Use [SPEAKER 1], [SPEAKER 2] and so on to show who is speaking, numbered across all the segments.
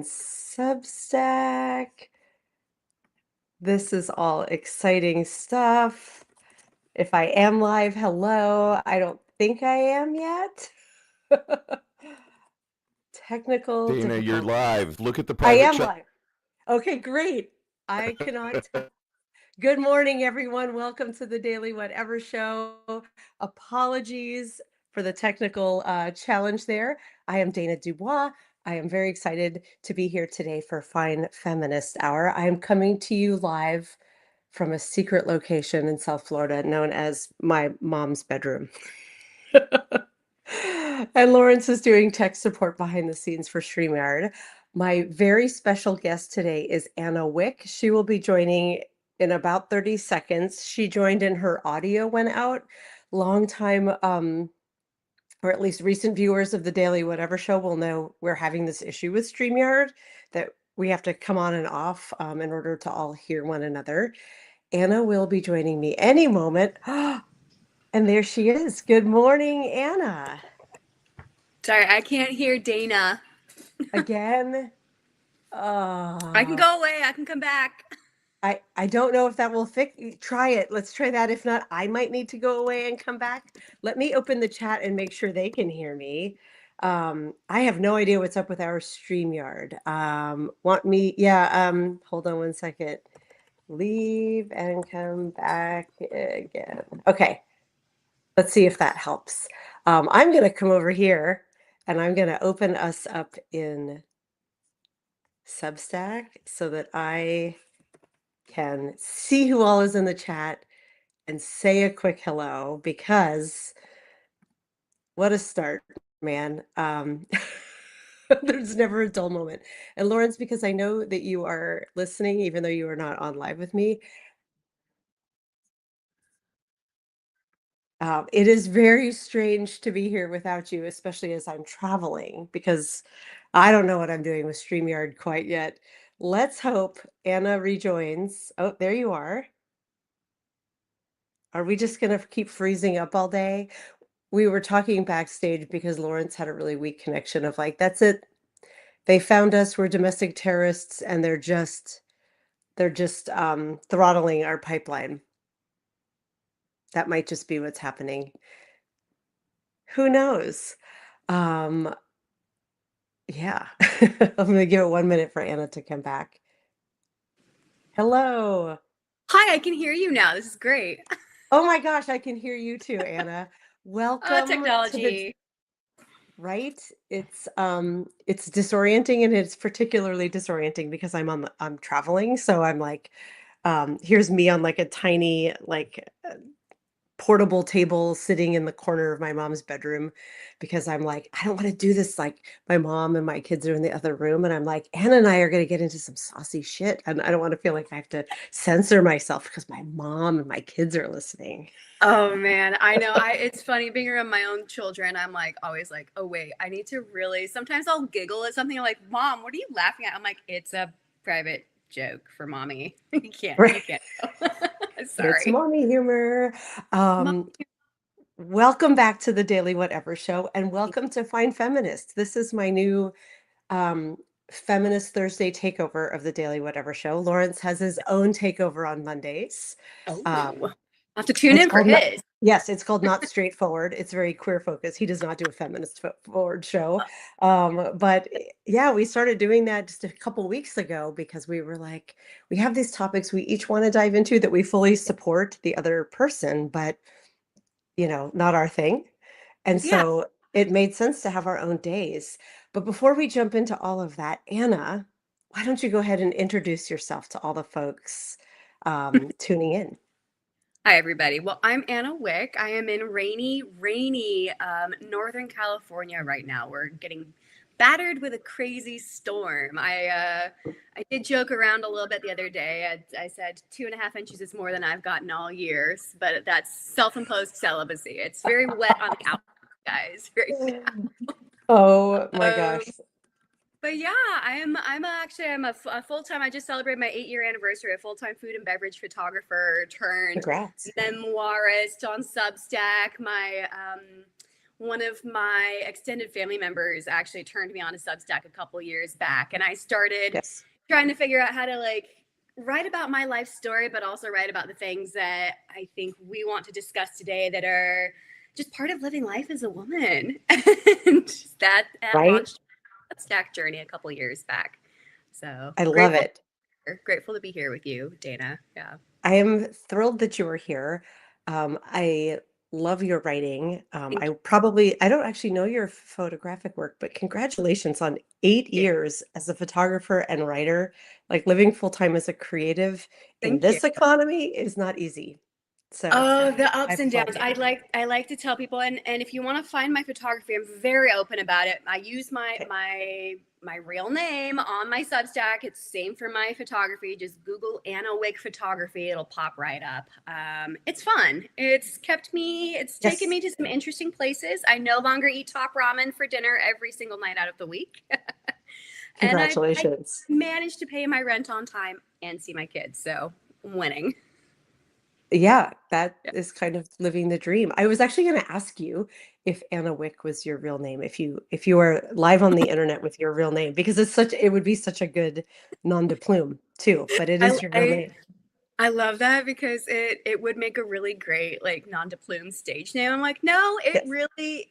[SPEAKER 1] Substack. This is all exciting stuff. If I am live, hello. I don't think I am yet. Technical
[SPEAKER 2] Dana, you're
[SPEAKER 1] difficulty.
[SPEAKER 2] live. Look at the
[SPEAKER 1] I
[SPEAKER 2] private
[SPEAKER 1] am
[SPEAKER 2] chat.
[SPEAKER 1] live. Okay, great. I cannot tell. Good morning, everyone. Welcome to the Daily Whatever Show. Apologies for the technical challenge there. I am Dana DuBois. I am very excited to be here today for Fine Feminist Hour. I am coming to you live from a secret location in South Florida known as my mom's bedroom. And Lawrence is doing tech support behind the scenes for StreamYard. My very special guest today is Anna Wick. She will be joining in about 30 seconds. She joined in, her audio went out. Long time, or at least recent viewers of the Daily Whatever Show will know we're having this issue with StreamYard that we have to come on and off in order to all hear one another. Anna will be joining me any moment. And there she is. Good morning, Anna.
[SPEAKER 3] Sorry, I can't hear Dana.
[SPEAKER 1] Again.
[SPEAKER 3] I can go away. I can come back.
[SPEAKER 1] I don't know if that will fix. Try it. Let's try that. If not, I might need to go away and come back. Let me open the chat and make sure they can hear me. I have no idea what's up with our StreamYard. Want me? Yeah. Hold on one second. Leave and come back again. Okay. Let's see if that helps. I'm going to come over here and I'm going to open us up in Substack so that I can see who all is in the chat and say a quick hello, because what a start, man. There's never a dull moment. And Lawrence, because I know that you are listening, even though you are not on live with me, it is very strange to be here without you, especially as I'm traveling, because I don't know what I'm doing with StreamYard quite yet. Let's hope Anna rejoins. Oh, there you are. Are we just going to keep freezing up all day? We were talking backstage because Lawrence had a really weak connection of like, that's it. They found us, we're domestic terrorists, and they're just throttling our pipeline. That might just be what's happening. Who knows? Um, yeah. I'm gonna give it 1 minute for Anna to come back. Hello.
[SPEAKER 3] Hi, I can hear you now. This is great.
[SPEAKER 1] Oh my gosh, I can hear you too, Anna. Welcome to the
[SPEAKER 3] Technology.
[SPEAKER 1] right. It's disorienting, and it's particularly disorienting because I'm traveling, so I'm like, here's me on like a tiny portable table sitting in the corner of my mom's bedroom, because I'm like, I don't want to do this. Like, my mom and my kids are in the other room, and I'm like, Anna and I are going to get into some saucy shit, and I don't want to feel like I have to censor myself because my mom and my kids are listening.
[SPEAKER 3] Oh man, I know. It's funny being around my own children. I'm like always like, oh wait, I need to really. Sometimes I'll giggle at something. I'm like, Mom, what are you laughing at? I'm like, it's a private joke for mommy. You can't.
[SPEAKER 1] Right.
[SPEAKER 3] You can't.
[SPEAKER 1] It's
[SPEAKER 3] Sorry.
[SPEAKER 1] mommy humor. Um, Welcome back to the Daily Whatever Show, and welcome to Fine Feminist. This is my new um, Feminist Thursday takeover of the Daily Whatever Show. Lawrence has his own takeover on Mondays.
[SPEAKER 3] Oh,
[SPEAKER 1] Um,
[SPEAKER 3] I have to tune
[SPEAKER 1] it's
[SPEAKER 3] in for
[SPEAKER 1] called not,
[SPEAKER 3] his.
[SPEAKER 1] yes, it's called Not Straightforward. It's very queer focused. He does not do a feminist forward show. But yeah, we started doing that just a couple weeks ago because we were like, we have these topics we each want to dive into that we fully support the other person, but not our thing. And
[SPEAKER 3] Yeah.
[SPEAKER 1] so it made sense to have our own days. But before we jump into all of that, Anna, why don't you go ahead and introduce yourself to all the folks tuning in?
[SPEAKER 3] Hi, everybody. Well, I'm Anna Wick. I am in rainy Northern California right now. We're getting battered with a crazy storm. I did joke around a little bit the other day. I said 2.5 inches is more than I've gotten all years, but that's self-imposed celibacy. It's very wet on the couch, guys. Very bad.
[SPEAKER 1] Oh my
[SPEAKER 3] Um,
[SPEAKER 1] gosh.
[SPEAKER 3] but yeah, I'm a full-time. I just celebrated my 8-year anniversary. A full-time food and beverage photographer turned
[SPEAKER 1] Congrats.
[SPEAKER 3] memoirist on Substack. My one of my extended family members actually turned me on to Substack a couple years back, and I started
[SPEAKER 1] Yes.
[SPEAKER 3] trying to figure out how to like write about my life story, but also write about the things that I think we want to discuss today that are just part of living life as a woman. And that
[SPEAKER 1] Right.
[SPEAKER 3] launched a Substack journey a couple years back. So
[SPEAKER 1] I love it.
[SPEAKER 3] grateful to be here with you, Dana. Yeah.
[SPEAKER 1] I am thrilled that you are here. I love your writing.
[SPEAKER 3] Thank
[SPEAKER 1] I don't actually know your photographic work, but congratulations on 8
[SPEAKER 3] you.
[SPEAKER 1] years as a photographer and writer. Like living full time as a creative in
[SPEAKER 3] Thank you.
[SPEAKER 1] this economy is not easy. So
[SPEAKER 3] Oh, the
[SPEAKER 1] I
[SPEAKER 3] ups and
[SPEAKER 1] applaud
[SPEAKER 3] downs.
[SPEAKER 1] you.
[SPEAKER 3] I like to tell people, and if you want to find my photography, I'm very open about it. I use
[SPEAKER 1] Okay.
[SPEAKER 3] my real name on my Substack. It's same for my photography. Just Google Anna Wick photography. It'll pop right up. It's fun. It's taken
[SPEAKER 1] Yes.
[SPEAKER 3] me to some interesting places. I no longer eat top ramen for dinner every single night out of the week, and I
[SPEAKER 1] Congratulations.
[SPEAKER 3] managed to pay my rent on time and see my kids. So I'm winning.
[SPEAKER 1] Yeah, that is kind of living the dream. I was actually going to ask you if Anna Wick was your real name, if you were live on the internet with your real name, because it would be such a good nom de plume too, but it
[SPEAKER 3] I,
[SPEAKER 1] is your real
[SPEAKER 3] I
[SPEAKER 1] name.
[SPEAKER 3] I love that because it would make a really great like non de plume stage name. I'm like, no,
[SPEAKER 1] Yes.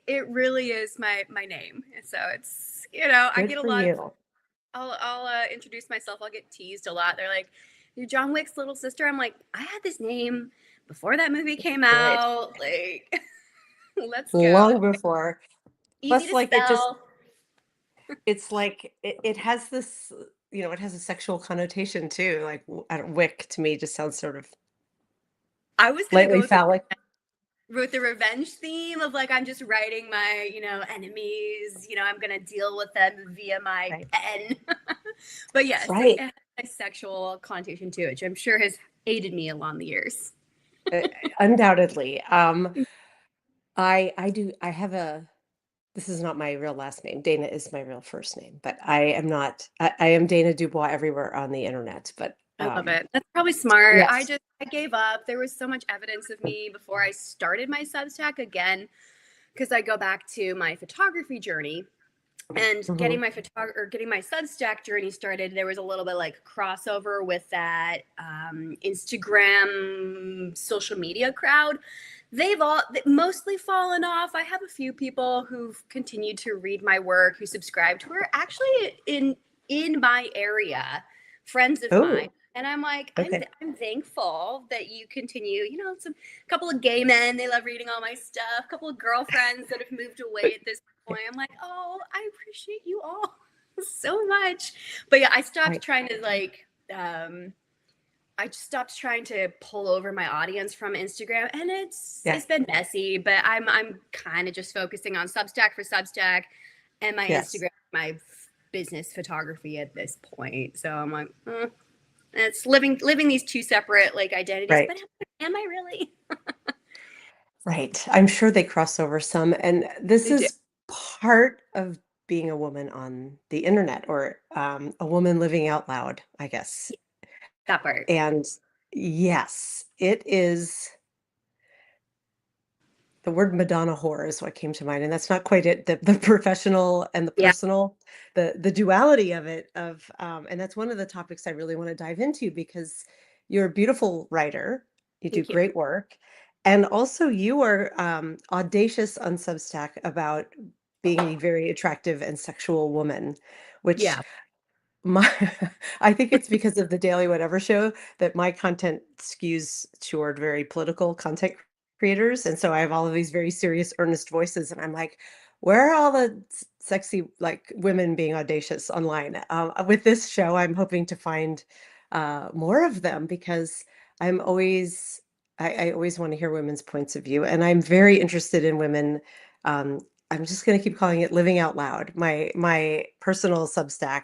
[SPEAKER 3] it really is my name. And so it's I
[SPEAKER 1] Good
[SPEAKER 3] get a
[SPEAKER 1] for
[SPEAKER 3] lot of
[SPEAKER 1] you.
[SPEAKER 3] I'll introduce myself. I'll get teased a lot. They're like, you're John Wick's little sister. I'm like, I had this name before that movie came
[SPEAKER 1] Right.
[SPEAKER 3] out. Like, let's go.
[SPEAKER 1] Long before.
[SPEAKER 3] Easy
[SPEAKER 1] Plus,
[SPEAKER 3] to
[SPEAKER 1] like
[SPEAKER 3] spell.
[SPEAKER 1] it's like it has this, it has a sexual connotation too. Like I don't, Wick to me just sounds sort of
[SPEAKER 3] I was gonna go
[SPEAKER 1] lightly phallic.
[SPEAKER 3] with the revenge theme of like I'm just writing my enemies, I'm gonna deal with them via my
[SPEAKER 1] Right.
[SPEAKER 3] pen. But yes, it
[SPEAKER 1] Right.
[SPEAKER 3] has a sexual connotation to it, which I'm sure has aided me along the years.
[SPEAKER 1] Uh, Undoubtedly. I have this is not my real last name. Dana is my real first name, but I am not, I am Dana DuBois everywhere on the internet, but
[SPEAKER 3] I love it. That's probably smart.
[SPEAKER 1] yes.
[SPEAKER 3] I gave up. There was so much evidence of me before I started my Substack again, because I go back to my photography journey and
[SPEAKER 1] Hmm.
[SPEAKER 3] getting my Substack journey started. There was a little bit like crossover with that Instagram social media crowd. They've all mostly fallen off. I have a few people who've continued to read my work, who subscribe to her, actually in my area, friends of mine.
[SPEAKER 1] Oh,
[SPEAKER 3] And I'm like,
[SPEAKER 1] okay.
[SPEAKER 3] I'm thankful that you continue. Some couple of gay men, they love reading all my stuff. A couple of girlfriends that have moved away at this point. I'm like, oh, I appreciate you all so much. But yeah,
[SPEAKER 1] Right.
[SPEAKER 3] I just stopped trying to pull over my audience from Instagram, and
[SPEAKER 1] Yeah.
[SPEAKER 3] it's been messy. But I'm kind of just focusing on Substack for Substack, and my
[SPEAKER 1] Yes.
[SPEAKER 3] Instagram, my business photography at this point. So I'm like, it's living these two separate like identities. But
[SPEAKER 1] Right.
[SPEAKER 3] am I really?
[SPEAKER 1] Right. I'm sure they cross over some, and this
[SPEAKER 3] They do
[SPEAKER 1] is part of being a woman on the internet or a woman living out loud, I guess.
[SPEAKER 3] that part.
[SPEAKER 1] And yes, it is. The word Madonna whore is what came to mind, and that's not quite it. The professional and the
[SPEAKER 3] Yeah.
[SPEAKER 1] personal, the duality of it, and that's one of the topics I really want to dive into because you're a beautiful writer, you do
[SPEAKER 3] Thank you.
[SPEAKER 1] great work, and also you are audacious on Substack about being a very attractive and sexual woman, which
[SPEAKER 3] Yeah.
[SPEAKER 1] my I think it's because of the Daily Whatever show that my content skews toward very political content creators, and so I have all of these very serious, earnest voices, and I'm like, "Where are all the sexy, like, women being audacious online?" With this show, I'm hoping to find, more of them because I'm always I always wanna hear women's points of view, and I'm very interested in women, um, I'm just gonna keep calling it living out loud. My personal Substack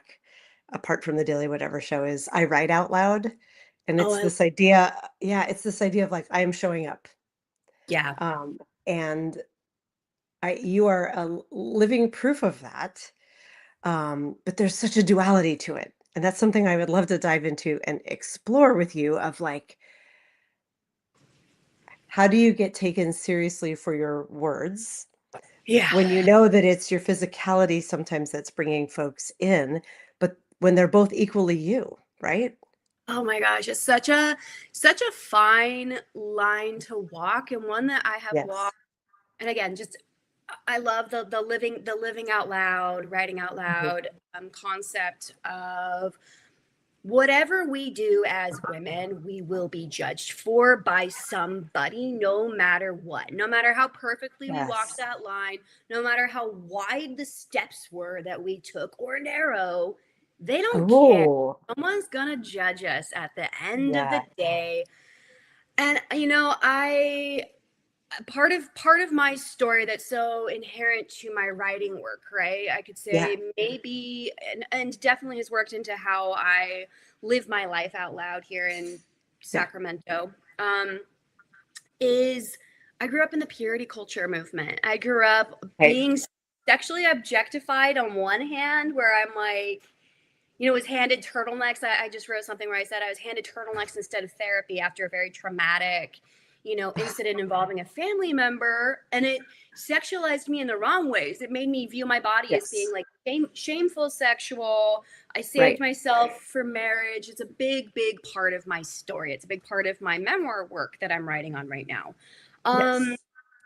[SPEAKER 1] apart from the Daily Whatever show is I write out loud, and
[SPEAKER 3] Oh,
[SPEAKER 1] it's this idea yeah, it's this idea of, like, I am showing up,
[SPEAKER 3] yeah.
[SPEAKER 1] and you are a living proof of that, but there's such a duality to it, and that's something I would love to dive into and explore with you of, like, how do you get taken seriously for your words,
[SPEAKER 3] Yeah.
[SPEAKER 1] when you know that it's your physicality sometimes that's bringing folks in, but when they're both equally you, right?
[SPEAKER 3] Oh my gosh, it's such a fine line to walk, and one that I have
[SPEAKER 1] Yes.
[SPEAKER 3] walked. And again, just I love the living out loud, writing out
[SPEAKER 1] Mhm.
[SPEAKER 3] loud concept of whatever we do as women, we will be judged for by somebody, no matter what. No matter how perfectly we walked
[SPEAKER 1] Yes.
[SPEAKER 3] that line, no matter how wide the steps were that we took or narrow, they don't care.
[SPEAKER 1] Oh,
[SPEAKER 3] Someone's gonna judge us at the end of the
[SPEAKER 1] yes.
[SPEAKER 3] day. And I part of my story that's so inherent to my writing work, right? I could
[SPEAKER 1] Yeah.
[SPEAKER 3] say maybe, and definitely has worked into how I live my life out loud here in
[SPEAKER 1] Yeah.
[SPEAKER 3] Sacramento. Is I grew up in the purity culture movement. I grew up
[SPEAKER 1] Okay.
[SPEAKER 3] being sexually objectified on one hand, where I'm like, was handed turtlenecks. I just wrote something where I said I was handed turtlenecks instead of therapy after a very traumatic, incident involving a family member. And it sexualized me in the wrong ways. It made me view my body as being
[SPEAKER 1] Yes.
[SPEAKER 3] like shameful sexual. I saved
[SPEAKER 1] Right.
[SPEAKER 3] myself for marriage. It's a big, big part of my story. It's a big part of my memoir work that I'm writing on right now. Um,
[SPEAKER 1] Yes.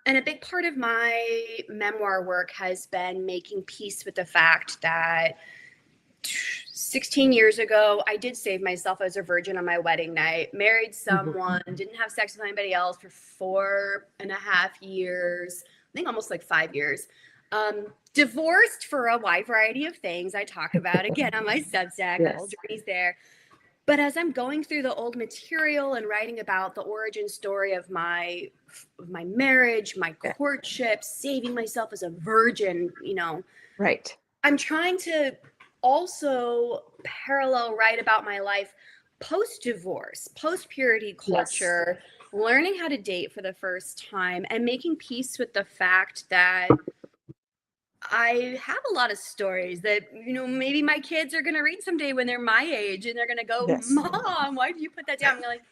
[SPEAKER 3] and a big part of my memoir work has been making peace with the fact that 16 years ago, I did save myself as a virgin on my wedding night, married
[SPEAKER 1] Mhm.
[SPEAKER 3] someone, didn't have sex with anybody else for 4.5 years, I think almost like 5 years. Divorced for a wide variety of things I talk about again on my Substack, the whole
[SPEAKER 1] Yes.
[SPEAKER 3] journey's there. But as I'm going through the old material and writing about the origin story of my marriage, my
[SPEAKER 1] Yeah.
[SPEAKER 3] courtship, saving myself as a virgin,
[SPEAKER 1] Right.
[SPEAKER 3] I'm trying to also parallel write about my life post divorce, post purity
[SPEAKER 1] Yes.
[SPEAKER 3] culture, learning how to date for the first time, and making peace with the fact that I have a lot of stories that, maybe my kids are going to read someday when they're my age and they're going to go,
[SPEAKER 1] Yes.
[SPEAKER 3] Mom, why did you put that down? I'm like,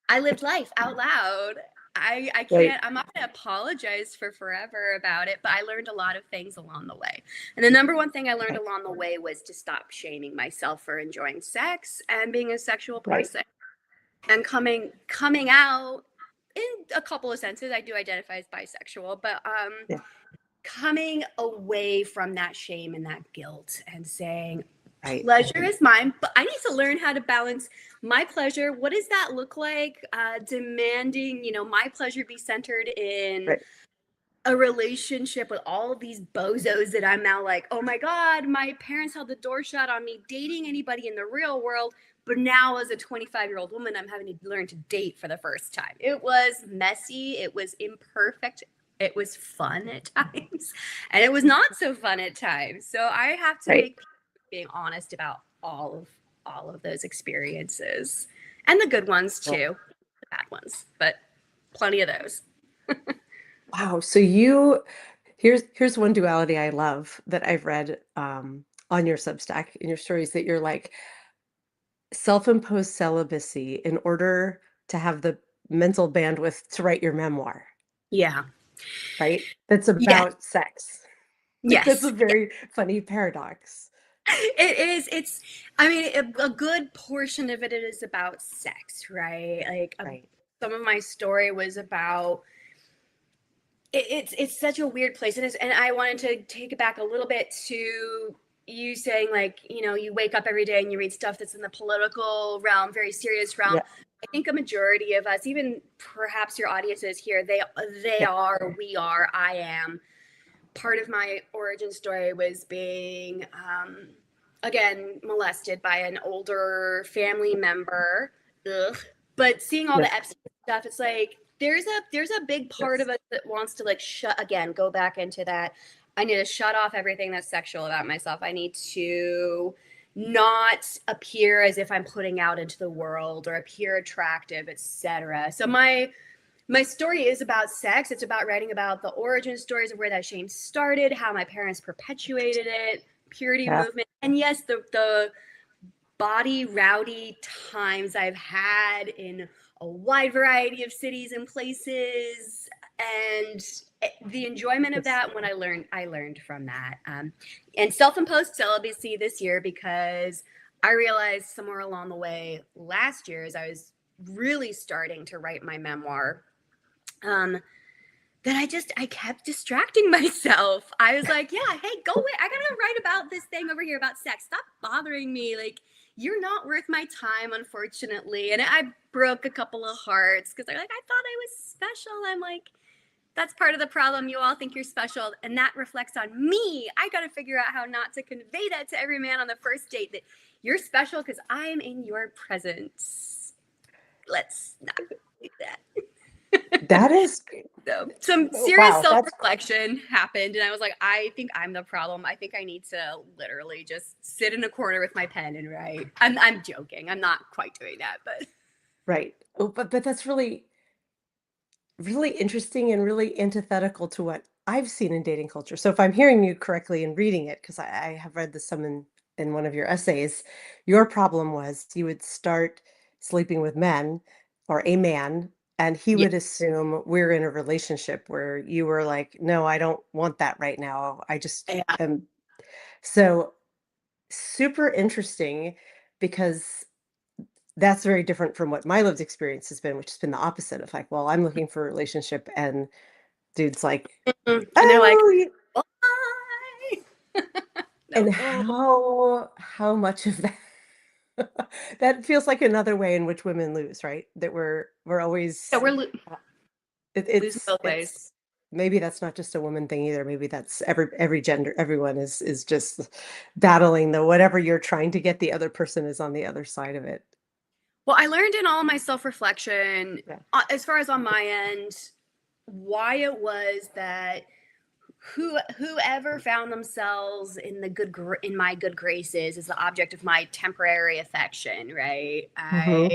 [SPEAKER 3] I lived life out loud. I
[SPEAKER 1] Right.
[SPEAKER 3] can't, I'm not going to apologize for forever about it, but I learned a lot of things along the way. And the number one thing I learned
[SPEAKER 1] Right.
[SPEAKER 3] along the way was to stop shaming myself for enjoying sex and being a sexual
[SPEAKER 1] Right.
[SPEAKER 3] person and coming out in a couple of senses. I do identify as bisexual, but
[SPEAKER 1] Yeah.
[SPEAKER 3] coming away from that shame and that guilt and saying,
[SPEAKER 1] Right.
[SPEAKER 3] pleasure is mine, but I need to learn how to balance my pleasure. What does that look like? Demanding, my pleasure be centered in
[SPEAKER 1] Right.
[SPEAKER 3] a relationship with all of these bozos that I'm now like, oh my God, my parents held the door shut on me dating anybody in the real world. But now, as a 25-year-old woman, I'm having to learn to date for the first time. It was messy. It was imperfect. It was fun at times. And it was not so fun at times. So I have to
[SPEAKER 1] Right.
[SPEAKER 3] make peace with being honest about all of those experiences. And the good ones
[SPEAKER 1] Well,
[SPEAKER 3] too. The bad ones. But plenty of those.
[SPEAKER 1] wow. So here's one duality I love that I've read on your Substack in your stories that you're like self-imposed celibacy in order to have the mental bandwidth to write your memoir,
[SPEAKER 3] Yeah.
[SPEAKER 1] right? That's
[SPEAKER 3] Yes.
[SPEAKER 1] about sex. Like that's
[SPEAKER 3] Yes.
[SPEAKER 1] a very funny paradox.
[SPEAKER 3] It is. I mean, a good portion of it is about sex, right? Like
[SPEAKER 1] Right.
[SPEAKER 3] some of my story was about it's such a weird place. And I wanted to take it back a little bit to you saying, like, you wake up every day and you read stuff that's in the political realm, very serious realm.
[SPEAKER 1] Yeah.
[SPEAKER 3] I think a majority of us, even perhaps your audiences here, they
[SPEAKER 1] Yeah.
[SPEAKER 3] are, we are, I am. Part of my origin story was being again molested by an older family member. Ugh. But seeing all
[SPEAKER 1] Yes.
[SPEAKER 3] the Epstein stuff, it's like there's a big part
[SPEAKER 1] Yes.
[SPEAKER 3] of us that wants to like go back into that. I need to shut off everything that's sexual about myself. I need to not appear as if I'm putting out into the world or appear attractive, etc. So my story is about sex. It's about writing about the origin stories of where that shame started, how my parents perpetuated it, purity
[SPEAKER 1] Yeah.
[SPEAKER 3] movement, and yes, the body rowdy times I've had in a wide variety of cities and places. And the enjoyment of that, when I learned from that. And self-imposed celibacy this year, because I realized somewhere along the way last year, as I was really starting to write my memoir, that I kept distracting myself. I was like, yeah, hey, go away. I gotta write about this thing over here about sex. Stop bothering me. Like, you're not worth my time, unfortunately. And I broke a couple of hearts because they're like, I thought I was special. I'm like, that's part of the problem. You all think you're special, and that reflects on me. I got to figure out how not to convey that to every man on the first date, that you're special because I'm in your presence. Let's not do that.
[SPEAKER 1] That is,
[SPEAKER 3] So some serious
[SPEAKER 1] wow, that's,
[SPEAKER 3] self-reflection happened, and I was like, I think I'm the problem. I think I need to literally just sit in a corner with my pen and write. I'm joking. I'm not quite doing that, but
[SPEAKER 1] right. Oh, but that's really, really interesting and really antithetical to what I've seen in dating culture. So if I'm hearing you correctly and reading it, because I have read this some in one of your essays, your problem was you would start sleeping with men or a man, and he
[SPEAKER 3] yeah,
[SPEAKER 1] would assume we're in a relationship where you were like, no, I don't want that right now. I just
[SPEAKER 3] yeah,
[SPEAKER 1] am. So super interesting because that's very different from what my lived experience has been, which has been the opposite of like, well, I'm looking for a relationship, and dude's like,
[SPEAKER 3] and they're like,
[SPEAKER 1] oh,
[SPEAKER 3] why?
[SPEAKER 1] and
[SPEAKER 3] No.
[SPEAKER 1] how much of that that feels like another way in which women lose, right? That we're
[SPEAKER 3] So
[SPEAKER 1] always
[SPEAKER 3] we're
[SPEAKER 1] uh,
[SPEAKER 3] losing both ways.
[SPEAKER 1] it's maybe that's not just a woman thing either. Maybe that's every gender, everyone is just battling the whatever you're trying to get, the other person is on the other side of it.
[SPEAKER 3] Well, I learned in all my self-reflection,
[SPEAKER 1] Yeah.
[SPEAKER 3] as far as on my end, why it was that whoever found themselves in the in my good graces is the object of my temporary affection, right?
[SPEAKER 1] Hmm.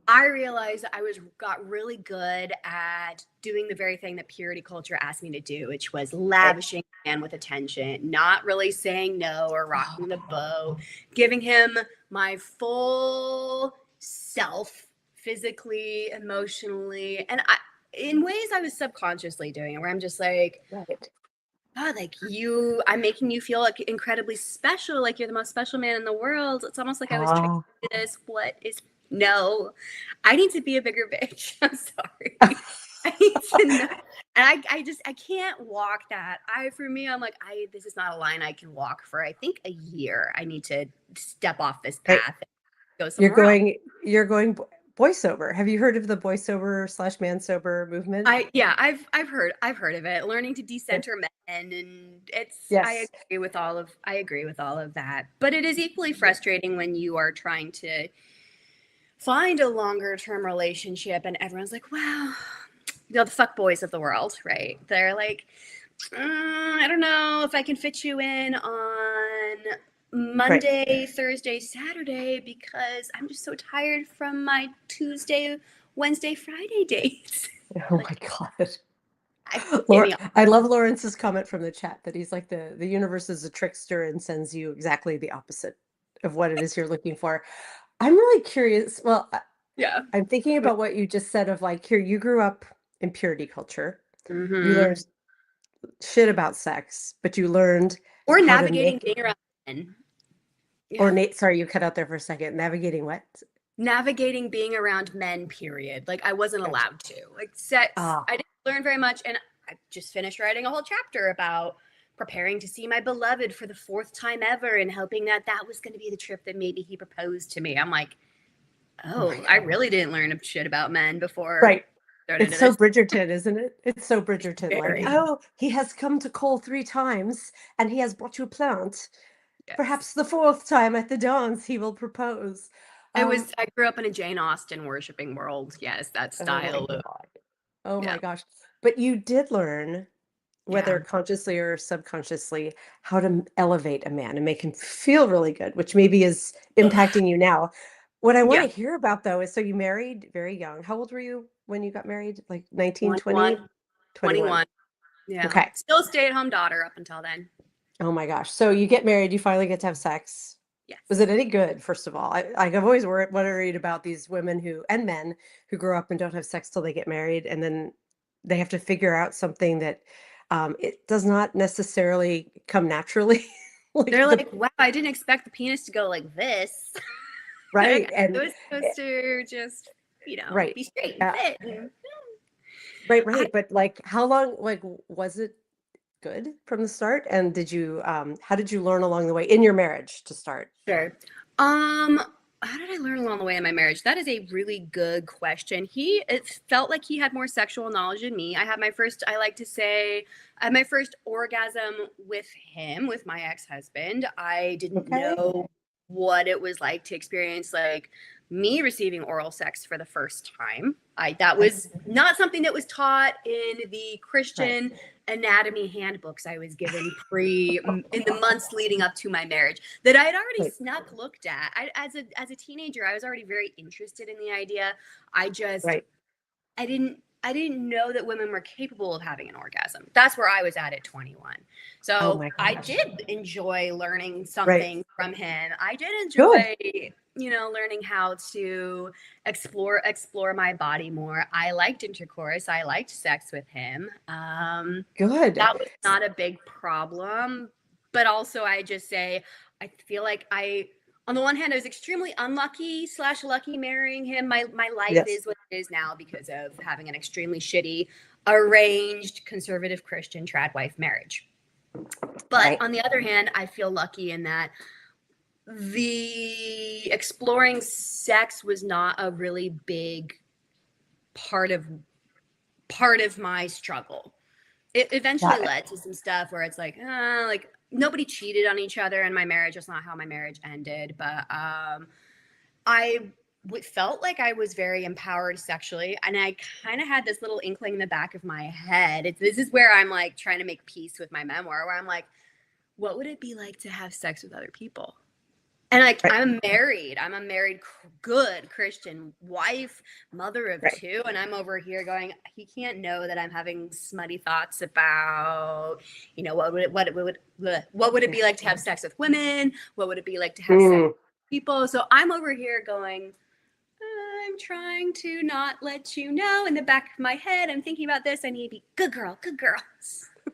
[SPEAKER 3] I realized that got really good at doing the very thing that purity culture asked me to do, which was
[SPEAKER 1] Right.
[SPEAKER 3] lavishing a man with attention, not really saying no or rocking the boat,
[SPEAKER 1] Oh,
[SPEAKER 3] giving him my full self, physically, emotionally, and in ways I was subconsciously doing it, where I'm just like,
[SPEAKER 1] right.
[SPEAKER 3] God, like I'm making you feel like incredibly special, like you're the most special man in the world. It's almost like I was trained
[SPEAKER 1] Ah.
[SPEAKER 3] to do this. What is no? I need to be a bigger bitch. I'm sorry. I need to know. And I can't walk that. For me, I'm like, this is not a line I can walk for, I think, a year. I need to step off this
[SPEAKER 1] Right.
[SPEAKER 3] path and go
[SPEAKER 1] You're
[SPEAKER 3] somewhere else.
[SPEAKER 1] going boy sober. Have you heard of the boy sober slash man sober movement?
[SPEAKER 3] Yeah, I've heard of it. Learning to
[SPEAKER 1] Yeah.
[SPEAKER 3] decenter men, and
[SPEAKER 1] Yes.
[SPEAKER 3] I agree with all of that. But it is equally frustrating when you are trying to find a longer term relationship and everyone's like, wow, the fuck boys of the world, right? They're like, I don't know if I can fit you in on
[SPEAKER 1] Right.
[SPEAKER 3] Monday, Thursday, Saturday because I'm just so tired from my Tuesday, Wednesday, Friday dates.
[SPEAKER 1] Oh
[SPEAKER 3] Like,
[SPEAKER 1] my God.
[SPEAKER 3] get
[SPEAKER 1] Laura,
[SPEAKER 3] me off.
[SPEAKER 1] I love Lawrence's comment from the chat that he's like the universe is a trickster and sends you exactly the opposite of what it is you're looking for. I'm really curious. Well,
[SPEAKER 3] Yeah.
[SPEAKER 1] I'm thinking about what you just said of like, here, you grew up in purity culture. You
[SPEAKER 3] Mm-hmm.
[SPEAKER 1] learned shit about sex, but you learned
[SPEAKER 3] Or
[SPEAKER 1] how to
[SPEAKER 3] navigating
[SPEAKER 1] make
[SPEAKER 3] being around men.
[SPEAKER 1] or
[SPEAKER 3] Yeah.
[SPEAKER 1] Nate, sorry, you cut out there for a second. Navigating what?
[SPEAKER 3] Navigating being around men, period. Like I wasn't
[SPEAKER 1] Gotcha.
[SPEAKER 3] allowed to. Like sex,
[SPEAKER 1] Ah,
[SPEAKER 3] I didn't learn very much. And I just finished writing a whole chapter about preparing to see my beloved for the fourth time ever and hoping that that was going to be the trip that maybe he proposed to me. I'm like,
[SPEAKER 1] oh my
[SPEAKER 3] oh, I
[SPEAKER 1] God.
[SPEAKER 3] really didn't learn shit about men before
[SPEAKER 1] Right.
[SPEAKER 3] I started
[SPEAKER 1] It's
[SPEAKER 3] into
[SPEAKER 1] so
[SPEAKER 3] this.
[SPEAKER 1] Bridgerton, isn't it? It's so Bridgerton. Like,
[SPEAKER 3] Very,
[SPEAKER 1] oh, he has come to call 3 times and he has brought you a plant.
[SPEAKER 3] yes.
[SPEAKER 1] Perhaps the fourth time at the dance he will propose. Um,
[SPEAKER 3] I grew up in a Jane Austen worshiping world. Yes, that
[SPEAKER 1] oh my
[SPEAKER 3] style of,
[SPEAKER 1] God. Oh
[SPEAKER 3] yeah.
[SPEAKER 1] my gosh. But you did learn, whether
[SPEAKER 3] Yeah.
[SPEAKER 1] consciously or subconsciously, how to elevate a man and make him feel really good, which maybe is impacting you now. What I want
[SPEAKER 3] Yeah.
[SPEAKER 1] to hear about though is so you married very young. How old were you when you got married? Like 19, 20,
[SPEAKER 3] 21,
[SPEAKER 1] 21.
[SPEAKER 3] 21. Yeah.
[SPEAKER 1] Okay.
[SPEAKER 3] Still stay at home daughter up until then.
[SPEAKER 1] Oh my gosh. So you get married, you finally get to have sex. Was
[SPEAKER 3] Yes.
[SPEAKER 1] it any good, first of all? I've always worried about these women who and men who grow up and don't have sex till they get married, and then they have to figure out something that it does not necessarily come naturally. Like
[SPEAKER 3] They're
[SPEAKER 1] the
[SPEAKER 3] like, wow, I didn't expect the penis to go like this.
[SPEAKER 1] right
[SPEAKER 3] It
[SPEAKER 1] and
[SPEAKER 3] was supposed to just,
[SPEAKER 1] right.
[SPEAKER 3] be straight and
[SPEAKER 1] Uh,
[SPEAKER 3] fit. And
[SPEAKER 1] right,
[SPEAKER 3] I
[SPEAKER 1] right. But like how long like was it good from the start? And did you how did you learn along the way in your marriage to start?
[SPEAKER 3] Sure. How did I learn along the way in my marriage? That is a really good question. It felt like he had more sexual knowledge than me. I like to say, I had my first orgasm with him, with my ex-husband. I didn't
[SPEAKER 1] Okay.
[SPEAKER 3] know what it was like to experience like me receiving oral sex for the first time. That
[SPEAKER 1] I
[SPEAKER 3] was not something that was taught in the
[SPEAKER 1] right.
[SPEAKER 3] Christian anatomy handbooks I was given in the months leading up to my marriage that I had already
[SPEAKER 1] Right.
[SPEAKER 3] snuck looked at. As a teenager, I was already very interested in the idea. I just
[SPEAKER 1] Right.
[SPEAKER 3] I didn't know that women were capable of having an orgasm. That's where I was at 21.
[SPEAKER 1] Oh
[SPEAKER 3] So
[SPEAKER 1] my
[SPEAKER 3] I
[SPEAKER 1] gosh.
[SPEAKER 3] did enjoy learning
[SPEAKER 1] Right.
[SPEAKER 3] something from him. I did
[SPEAKER 1] Good.
[SPEAKER 3] enjoy, learning how to explore my body more. I liked intercourse. I liked sex with him.
[SPEAKER 1] Good.
[SPEAKER 3] That was not a big problem. But also, I just say, I feel like on the one hand, I was extremely unlucky slash lucky marrying him. My life
[SPEAKER 1] Yes.
[SPEAKER 3] is what it is now because of having an extremely shitty, arranged, conservative Christian trad wife marriage. But
[SPEAKER 1] Right.
[SPEAKER 3] on the other hand, I feel lucky in that the exploring sex was not a really big part of my struggle. It eventually
[SPEAKER 1] Got it.
[SPEAKER 3] led to some stuff where it's like nobody cheated on each other in my marriage. That's not how my marriage ended, but I felt like I was very empowered sexually, and I kind of had this little inkling in the back of my head. This is where I'm like trying to make peace with my memoir, where I'm like, what would it be like to have sex with other people? And like
[SPEAKER 1] Right.
[SPEAKER 3] I'm a married good Christian wife, mother of
[SPEAKER 1] Right.
[SPEAKER 3] two, and I'm over here going, he can't know that I'm having smutty thoughts about, what would it be like to have sex with women? What would it be like to have sex
[SPEAKER 1] Mm,
[SPEAKER 3] with people? So I'm over here going, I'm trying to not let you know. In the back of my head, I'm thinking about this. I need to be good girl, good girl.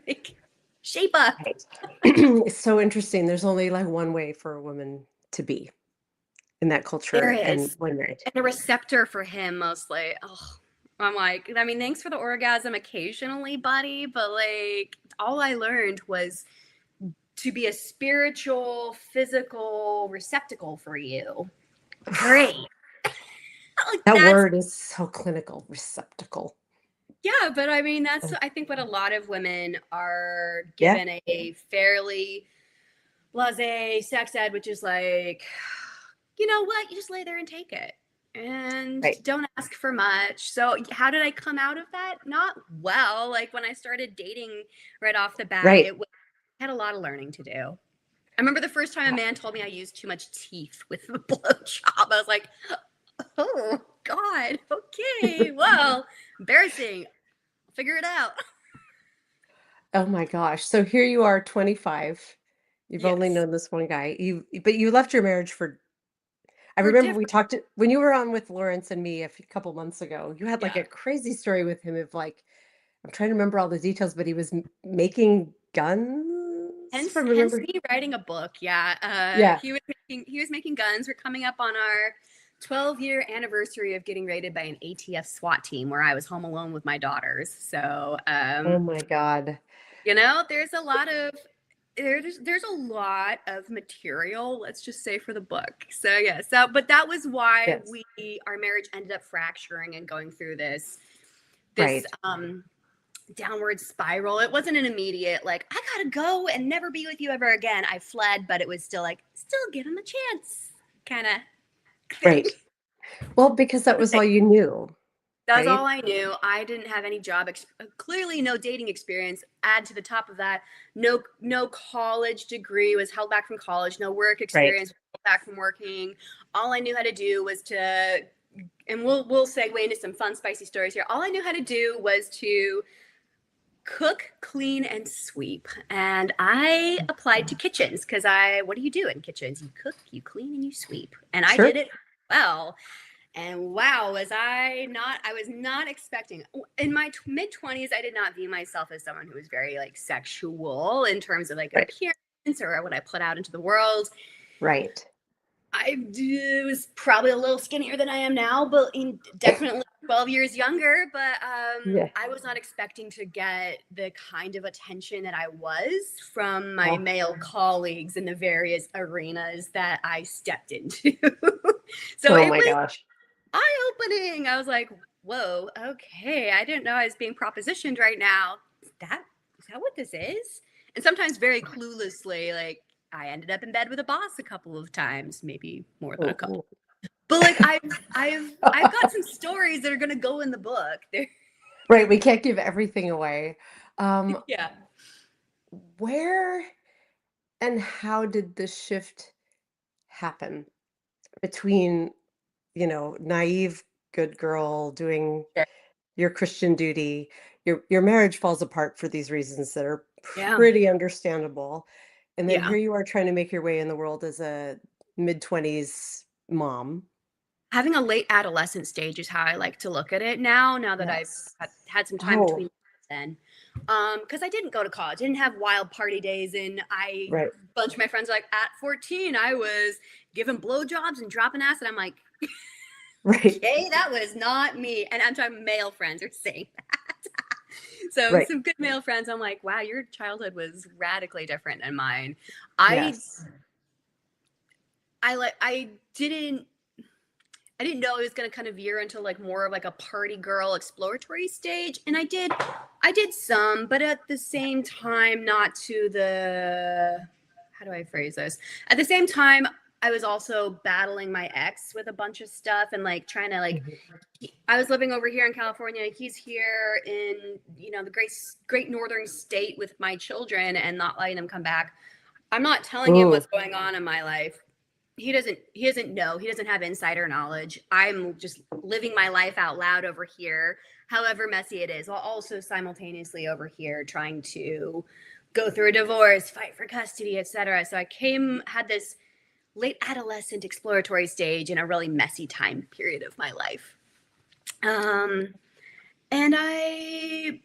[SPEAKER 3] Like, shape up.
[SPEAKER 1] right. It's so interesting. There's only like one way for a woman to be in that
[SPEAKER 3] There
[SPEAKER 1] culture and
[SPEAKER 3] is.
[SPEAKER 1] when married.
[SPEAKER 3] And a receptor for him mostly. Oh, I'm like, I mean, thanks for the orgasm occasionally, buddy, but like all I learned was to be a spiritual, physical receptacle for you. Great. Like
[SPEAKER 1] That
[SPEAKER 3] that's
[SPEAKER 1] word is so clinical, receptacle.
[SPEAKER 3] yeah, but I mean that's
[SPEAKER 1] Oh,
[SPEAKER 3] I think what a lot of women are
[SPEAKER 1] yeah.
[SPEAKER 3] given a fairly blasé sex ed, which is like, you know what? You just lay there and take it. And
[SPEAKER 1] Right.
[SPEAKER 3] don't ask for much. So, how did I come out of that? Not well. Like when I started dating right off the bat,
[SPEAKER 1] Right.
[SPEAKER 3] had a lot of learning to do. I remember the first time a man told me I used too much teeth with the blowjob. I was like, oh, God. Okay. Well, embarrassing. Figure it out.
[SPEAKER 1] Oh my gosh. So here you are, 25. You've only
[SPEAKER 3] Yes.
[SPEAKER 1] known this one guy. But you left your marriage for I
[SPEAKER 3] For
[SPEAKER 1] remember we
[SPEAKER 3] different.
[SPEAKER 1] talked when you were on with Lawrence and me couple months ago. You had like
[SPEAKER 3] Yeah.
[SPEAKER 1] a crazy story with him of like I'm trying to remember all the details, but he was making guns
[SPEAKER 3] Hence,
[SPEAKER 1] from
[SPEAKER 3] hence
[SPEAKER 1] remember.
[SPEAKER 3] me writing a book. Yeah,
[SPEAKER 1] Yeah.
[SPEAKER 3] he was making guns. We're coming up on our 12-year anniversary of getting raided by an ATF SWAT team, where I was home alone with my daughters. So,
[SPEAKER 1] Oh my God.
[SPEAKER 3] there's a lot of there's a lot of material. Let's just say for the book. So yeah. So, but that was why
[SPEAKER 1] Yes.
[SPEAKER 3] our marriage ended up fracturing and going through this
[SPEAKER 1] Right.
[SPEAKER 3] downward spiral. It wasn't an immediate like I gotta go and never be with you ever again. I fled, but it was still like still give him a chance kind of thing.
[SPEAKER 1] Right. Well, because that was all you knew,
[SPEAKER 3] That was all
[SPEAKER 1] right?
[SPEAKER 3] I knew. I didn't have any clearly no dating experience. Add to the top of that, no college degree, was held back from college, no work
[SPEAKER 1] Right.
[SPEAKER 3] experience, held back from working. All I knew how to do was to and we'll segue into some fun spicy stories here. All I knew how to do was to cook, clean, and sweep. And I applied to kitchens because what do you do in kitchens? You cook, you clean, and you sweep. And I did
[SPEAKER 1] Sure.
[SPEAKER 3] it well. And wow, I was not expecting. In my mid 20s, I did not view myself as someone who was very like sexual in terms of like
[SPEAKER 1] Right.
[SPEAKER 3] appearance or what I put out into the world.
[SPEAKER 1] Right.
[SPEAKER 3] Was probably a little skinnier than I am now, but definitely 12 years younger. But
[SPEAKER 1] Yeah.
[SPEAKER 3] I was not expecting to get the kind of attention that I was from my
[SPEAKER 1] Oh,
[SPEAKER 3] male colleagues in the various arenas that I stepped into. So
[SPEAKER 1] oh
[SPEAKER 3] it
[SPEAKER 1] my
[SPEAKER 3] was
[SPEAKER 1] gosh.
[SPEAKER 3] eye-opening. I was like, whoa, okay. I didn't know I was being propositioned right now. Is that what this is? And sometimes very cluelessly, like I ended up in bed with a boss a couple of times, maybe more than a couple.
[SPEAKER 1] Ooh.
[SPEAKER 3] But like I've got some stories that are gonna go in the book. They're,
[SPEAKER 1] Right. We can't give everything away. Um,
[SPEAKER 3] yeah.
[SPEAKER 1] where and how did the shift happen between, naive good girl doing
[SPEAKER 3] Sure.
[SPEAKER 1] your Christian duty, your marriage falls apart for these reasons that are
[SPEAKER 3] Yeah.
[SPEAKER 1] pretty understandable, and then
[SPEAKER 3] Yeah.
[SPEAKER 1] here you are trying to make your way in the world as a mid-20s mom.
[SPEAKER 3] Having a late adolescent stage is how I like to look at it now that I've
[SPEAKER 1] Yes.
[SPEAKER 3] had some time
[SPEAKER 1] Oh,
[SPEAKER 3] between then. Because I didn't go to college, I didn't have wild party days, and a
[SPEAKER 1] right,
[SPEAKER 3] bunch of my friends are like, at 14, I was giving blowjobs and dropping ass, and I'm like,
[SPEAKER 1] right,
[SPEAKER 3] okay, that was not me. And I'm talking male friends are saying that. So
[SPEAKER 1] right.
[SPEAKER 3] some good male friends, I'm like, wow, your childhood was radically different than mine. I
[SPEAKER 1] Yes.
[SPEAKER 3] I like I didn't know it was going to kind of veer into like more of like a party girl exploratory stage, and I did some, but at the same time not to the, how do I phrase this, at the same time I was also battling my ex with a bunch of stuff and like trying to like,
[SPEAKER 1] Mhm.
[SPEAKER 3] I was living over here in California, he's here in the great northern state with my children and not letting them come back. I'm not telling him
[SPEAKER 1] Ooh,
[SPEAKER 3] what's going on in my life. He doesn't know. He doesn't have insider knowledge. I'm just living my life out loud over here, however messy it is, while also simultaneously over here trying to go through a divorce, fight for custody, etc. So had this late adolescent exploratory stage in a really messy time period of my life. Um, and I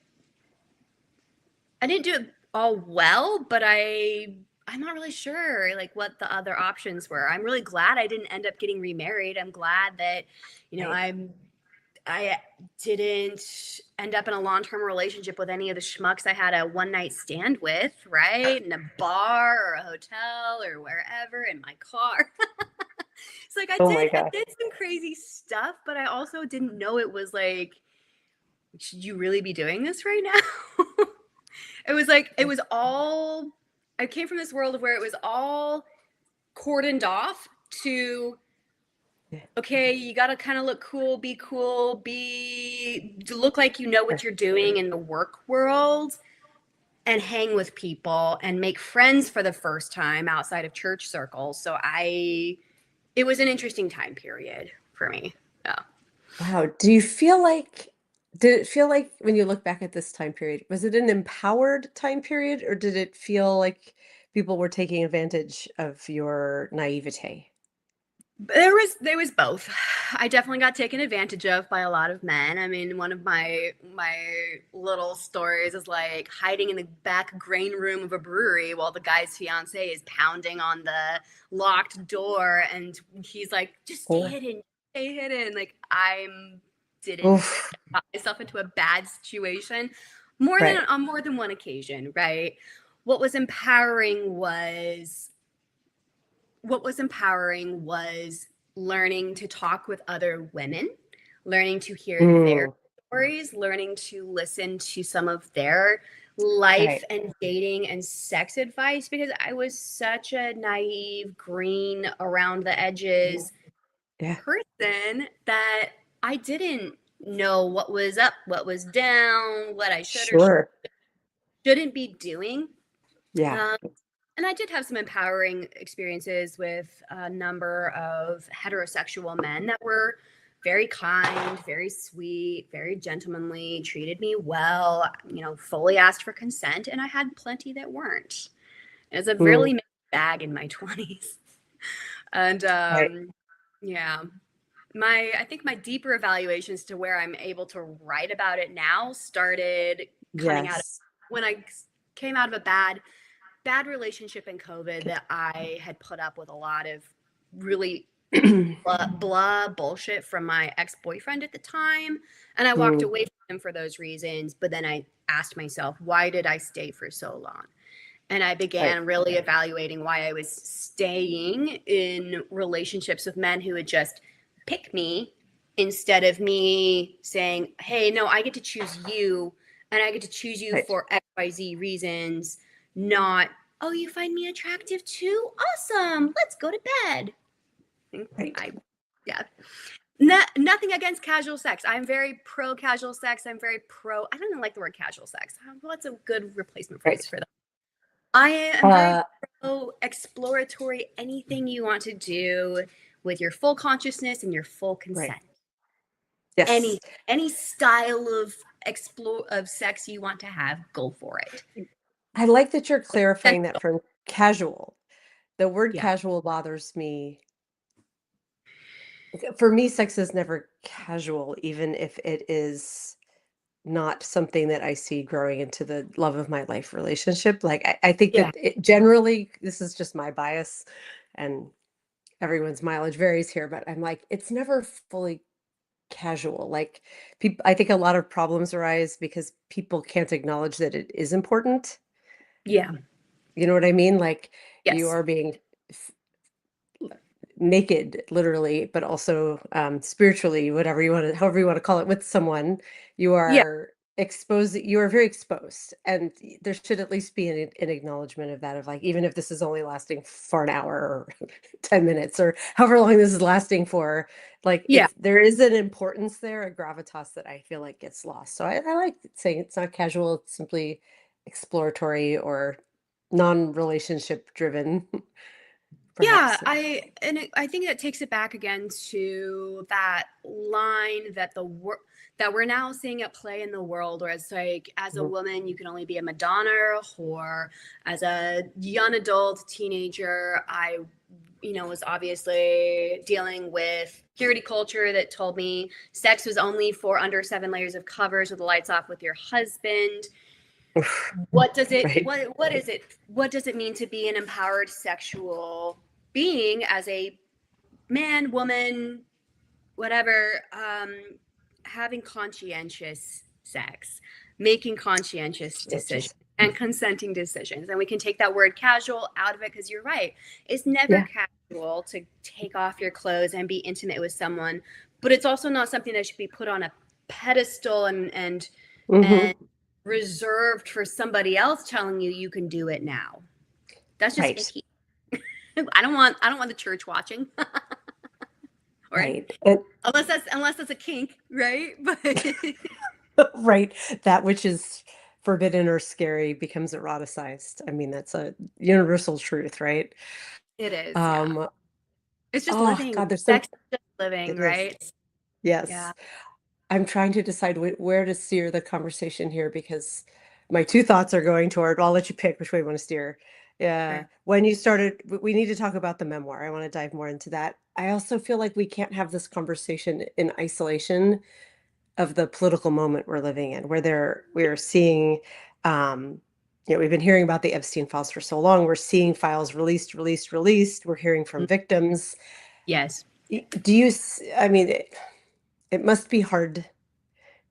[SPEAKER 3] didn't do it all well, but I'm not really sure like what the other options were. I'm really glad I didn't end up getting remarried. I'm glad that, you know,
[SPEAKER 1] right.
[SPEAKER 3] I didn't end up in a long-term relationship with any of the schmucks I had a one-night stand with, right? In a bar or a hotel or wherever in my car. It's like
[SPEAKER 1] Oh my
[SPEAKER 3] I
[SPEAKER 1] gosh.
[SPEAKER 3] did some crazy stuff, but I also didn't know it was like, should you really be doing this right now? It was like, it was all, I came from this world of where it was all cordoned off to,
[SPEAKER 1] Yeah.
[SPEAKER 3] okay, you got to kind of look cool, look like you know what you're doing in the work world and hang with people and make friends for the first time outside of church circles. It was an interesting time period for me. Yeah.
[SPEAKER 1] Wow. Did it feel like when you look back at this time period, was it an empowered time period or did it feel like people were taking advantage of your naivete?
[SPEAKER 3] There was both. I definitely got taken advantage of by a lot of men. I mean, one of my little stories is like hiding in the back grain room of a brewery while the guy's fiance is pounding on the locked door, and he's like, "Just
[SPEAKER 1] Oh,
[SPEAKER 3] stay hidden." Like I'm didn't
[SPEAKER 1] oof.
[SPEAKER 3] got myself into a bad situation
[SPEAKER 1] Right.
[SPEAKER 3] on more than one occasion, right? What was empowering was what was empowering was learning to talk with other women, learning to hear their
[SPEAKER 1] Mm,
[SPEAKER 3] stories, learning to listen to some of their life
[SPEAKER 1] right.
[SPEAKER 3] and dating and sex advice because I was such a naive, green, around the edges
[SPEAKER 1] Yeah.
[SPEAKER 3] person that I didn't know what was up, what was down, what I should or
[SPEAKER 1] Sure.
[SPEAKER 3] shouldn't be doing.
[SPEAKER 1] Yeah.
[SPEAKER 3] Um, and I did have some empowering experiences with a number of heterosexual men that were very kind, very sweet, very gentlemanly, treated me well, fully asked for consent. And I had plenty that weren't. It was a
[SPEAKER 1] Mm,
[SPEAKER 3] really mixed bag in my 20s. And
[SPEAKER 1] right.
[SPEAKER 3] yeah. I think my deeper evaluations to where I'm able to write about it now started coming out of
[SPEAKER 1] Yes.
[SPEAKER 3] when I came out of a bad relationship in COVID that I had put up with a lot of really blah bullshit from my ex-boyfriend at the time, and I walked
[SPEAKER 1] Mm,
[SPEAKER 3] away from him for those reasons. But then I asked myself, why did I stay for so long? And I
[SPEAKER 1] right.
[SPEAKER 3] began really evaluating why I was staying in relationships with men who would just pick me instead of me saying, hey, no, I get to choose you, and I get to choose you
[SPEAKER 1] Right.
[SPEAKER 3] for XYZ reasons, not, oh, you find me attractive too? Awesome. Let's go to bed.
[SPEAKER 1] Right.
[SPEAKER 3] I, yeah. Nothing against casual sex. I'm very pro casual sex. I'm very pro, I don't even like the word casual sex. What's a good replacement phrase
[SPEAKER 1] Right.
[SPEAKER 3] for that? I am very
[SPEAKER 1] Uh,
[SPEAKER 3] pro exploratory, anything you want to do with your full consciousness and your full
[SPEAKER 1] right.
[SPEAKER 3] consent.
[SPEAKER 1] Yes.
[SPEAKER 3] Any style of explore of sex you want to have, go for it.
[SPEAKER 1] I like that you're clarifying that
[SPEAKER 3] Sensual.
[SPEAKER 1] from casual. The word
[SPEAKER 3] Yeah.
[SPEAKER 1] casual bothers me. For me, sex is never casual, even if it is not something that I see growing into the love of my life relationship. Like, I think
[SPEAKER 3] Yeah.
[SPEAKER 1] that generally, this is just my bias, and everyone's mileage varies here, but I'm like, it's never fully casual. Like, people, I think a lot of problems arise because people can't acknowledge that it is important.
[SPEAKER 3] Yeah.
[SPEAKER 1] You know what I mean? Like, you
[SPEAKER 3] Yes.
[SPEAKER 1] are being naked literally, but also spiritually, whatever you want to, however you want to call it, with someone. You
[SPEAKER 3] Yeah.
[SPEAKER 1] are exposed, you are very exposed, and there should at least be an acknowledgement of that, of like, even if this is only lasting for an hour or 10 minutes or however long this is lasting for, like,
[SPEAKER 3] Yeah.
[SPEAKER 1] it's, there is an importance there, a gravitas that I feel like gets lost. So I like saying it's not casual, it's simply exploratory or non-relationship driven.
[SPEAKER 3] Yeah,
[SPEAKER 1] Perhaps.
[SPEAKER 3] I think that takes it back again to that line that that we're now seeing at play in the world, where it's like, as a
[SPEAKER 1] Mhm.
[SPEAKER 3] woman you can only be a Madonna or a whore. As a young adult teenager, I was obviously dealing with purity culture that told me sex was only for under 7 layers of covers with the lights off with your husband.
[SPEAKER 1] Oof.
[SPEAKER 3] What does it
[SPEAKER 1] Right.
[SPEAKER 3] what is it what does it mean to be an empowered sexual being as a man, woman, whatever, having conscientious sex, making conscientious decisions
[SPEAKER 1] Conscientious.
[SPEAKER 3] and consenting decisions? And we can take that word casual out of it, because you're right, it's never
[SPEAKER 1] Yeah.
[SPEAKER 3] casual to take off your clothes and be intimate with someone, but it's also not something that should be put on a pedestal and
[SPEAKER 1] Mhm.
[SPEAKER 3] reserved for somebody else telling you you can do it now. That's just
[SPEAKER 1] Right.
[SPEAKER 3] icky. I don't want the church watching. Or
[SPEAKER 1] Right. And
[SPEAKER 3] unless that's a kink, right? But
[SPEAKER 1] right. That which is forbidden or scary becomes eroticized. I mean, that's a universal truth, right?
[SPEAKER 3] it is, yeah.
[SPEAKER 1] Um,
[SPEAKER 3] It's just
[SPEAKER 1] oh
[SPEAKER 3] living.
[SPEAKER 1] God, there's so
[SPEAKER 3] Sex is just living,
[SPEAKER 1] it is.
[SPEAKER 3] right? Yeah.
[SPEAKER 1] Yes. I'm trying to decide where to steer the conversation here, because my two thoughts are going toward, I'll let you pick which way you want to steer. Yeah.
[SPEAKER 3] Sure.
[SPEAKER 1] When you started, we need to talk about the memoir. I want to dive more into that. I also feel like we can't have this conversation in isolation of the political moment we're living in, where we're seeing, um, we've been hearing about the Epstein files for so long. We're seeing files released, released, released. We're hearing from victims.
[SPEAKER 3] Yes.
[SPEAKER 1] Do you, I mean, it must be hard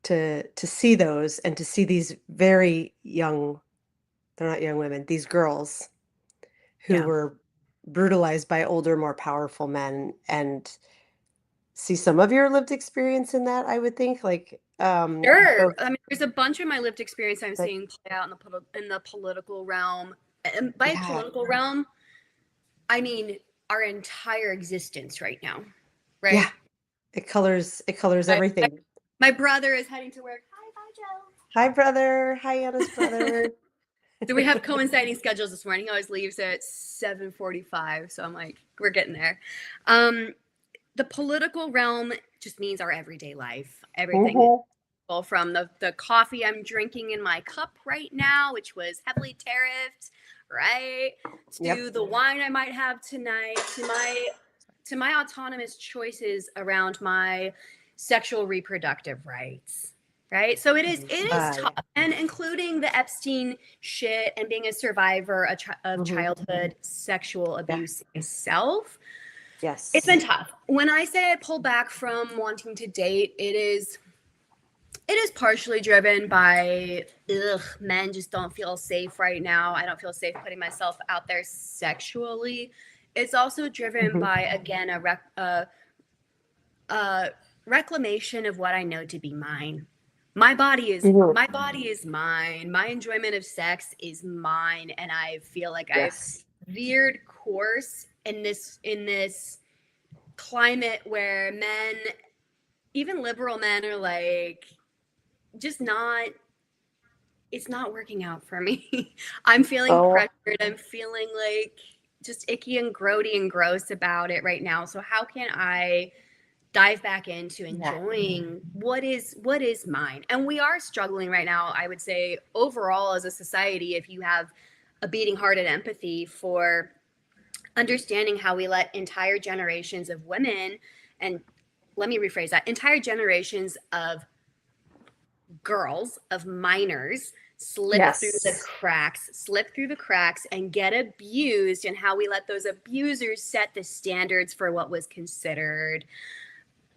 [SPEAKER 1] to see those and to see these very young, they're not young women, these girls who
[SPEAKER 3] Yeah.
[SPEAKER 1] were brutalized by older, more powerful men, and see some of your lived experience in that, I would think, like,
[SPEAKER 3] Sure.
[SPEAKER 1] both,
[SPEAKER 3] I mean, there's a bunch of my lived experience I'm
[SPEAKER 1] like,
[SPEAKER 3] seeing play out in the political realm. And by
[SPEAKER 1] yeah,
[SPEAKER 3] political realm, I mean our entire existence right now,
[SPEAKER 1] yeah,
[SPEAKER 3] right?
[SPEAKER 1] it colors
[SPEAKER 3] My, my,
[SPEAKER 1] everything.
[SPEAKER 3] my brother is heading to work. Hi, bye,
[SPEAKER 1] Hi, brother. Hi, Anna's
[SPEAKER 3] Joe.
[SPEAKER 1] brother.
[SPEAKER 3] So we have coinciding schedules this morning. He always leaves at 7:45, so I'm like, we're getting there. Um, the political realm just means our everyday life. Everything,
[SPEAKER 1] Mhm.
[SPEAKER 3] well, from the coffee I'm drinking in my cup right now, which was heavily tariffed, right,
[SPEAKER 1] Yep.
[SPEAKER 3] to the wine I might have tonight, to my autonomous choices around my sexual reproductive rights. Right. So it is tough,
[SPEAKER 1] Yeah.
[SPEAKER 3] and including the Epstein shit and being a survivor of
[SPEAKER 1] Mhm.
[SPEAKER 3] childhood sexual
[SPEAKER 1] Yeah.
[SPEAKER 3] abuse myself. It's been
[SPEAKER 1] Yes.
[SPEAKER 3] tough. When I say I pull back from wanting to date, it is partially driven by men just don't feel safe right now. I don't feel safe putting myself out there sexually. It's also driven
[SPEAKER 1] Mhm.
[SPEAKER 3] by, again, a reclamation of what I know to be mine. My body is
[SPEAKER 1] Mhm.
[SPEAKER 3] my body is mine. My enjoyment of sex is mine, and I feel like I've
[SPEAKER 1] Yes.
[SPEAKER 3] veered course in this climate where men, even liberal men, are like just not, it's not working out for me. I'm feeling
[SPEAKER 1] Oh,
[SPEAKER 3] pressured. I'm feeling like just icky and grody and gross about it right now. So how can I dive back into
[SPEAKER 1] yeah.
[SPEAKER 3] enjoying what is mine? And we are struggling right now, I would say, overall as a society, if you have a beating heart and empathy for understanding how we let entire generations of women, and let me rephrase that, entire generations of girls, of minors,
[SPEAKER 1] Yes.
[SPEAKER 3] slip through the cracks and get abused, and how we let those abusers set the standards for what was considered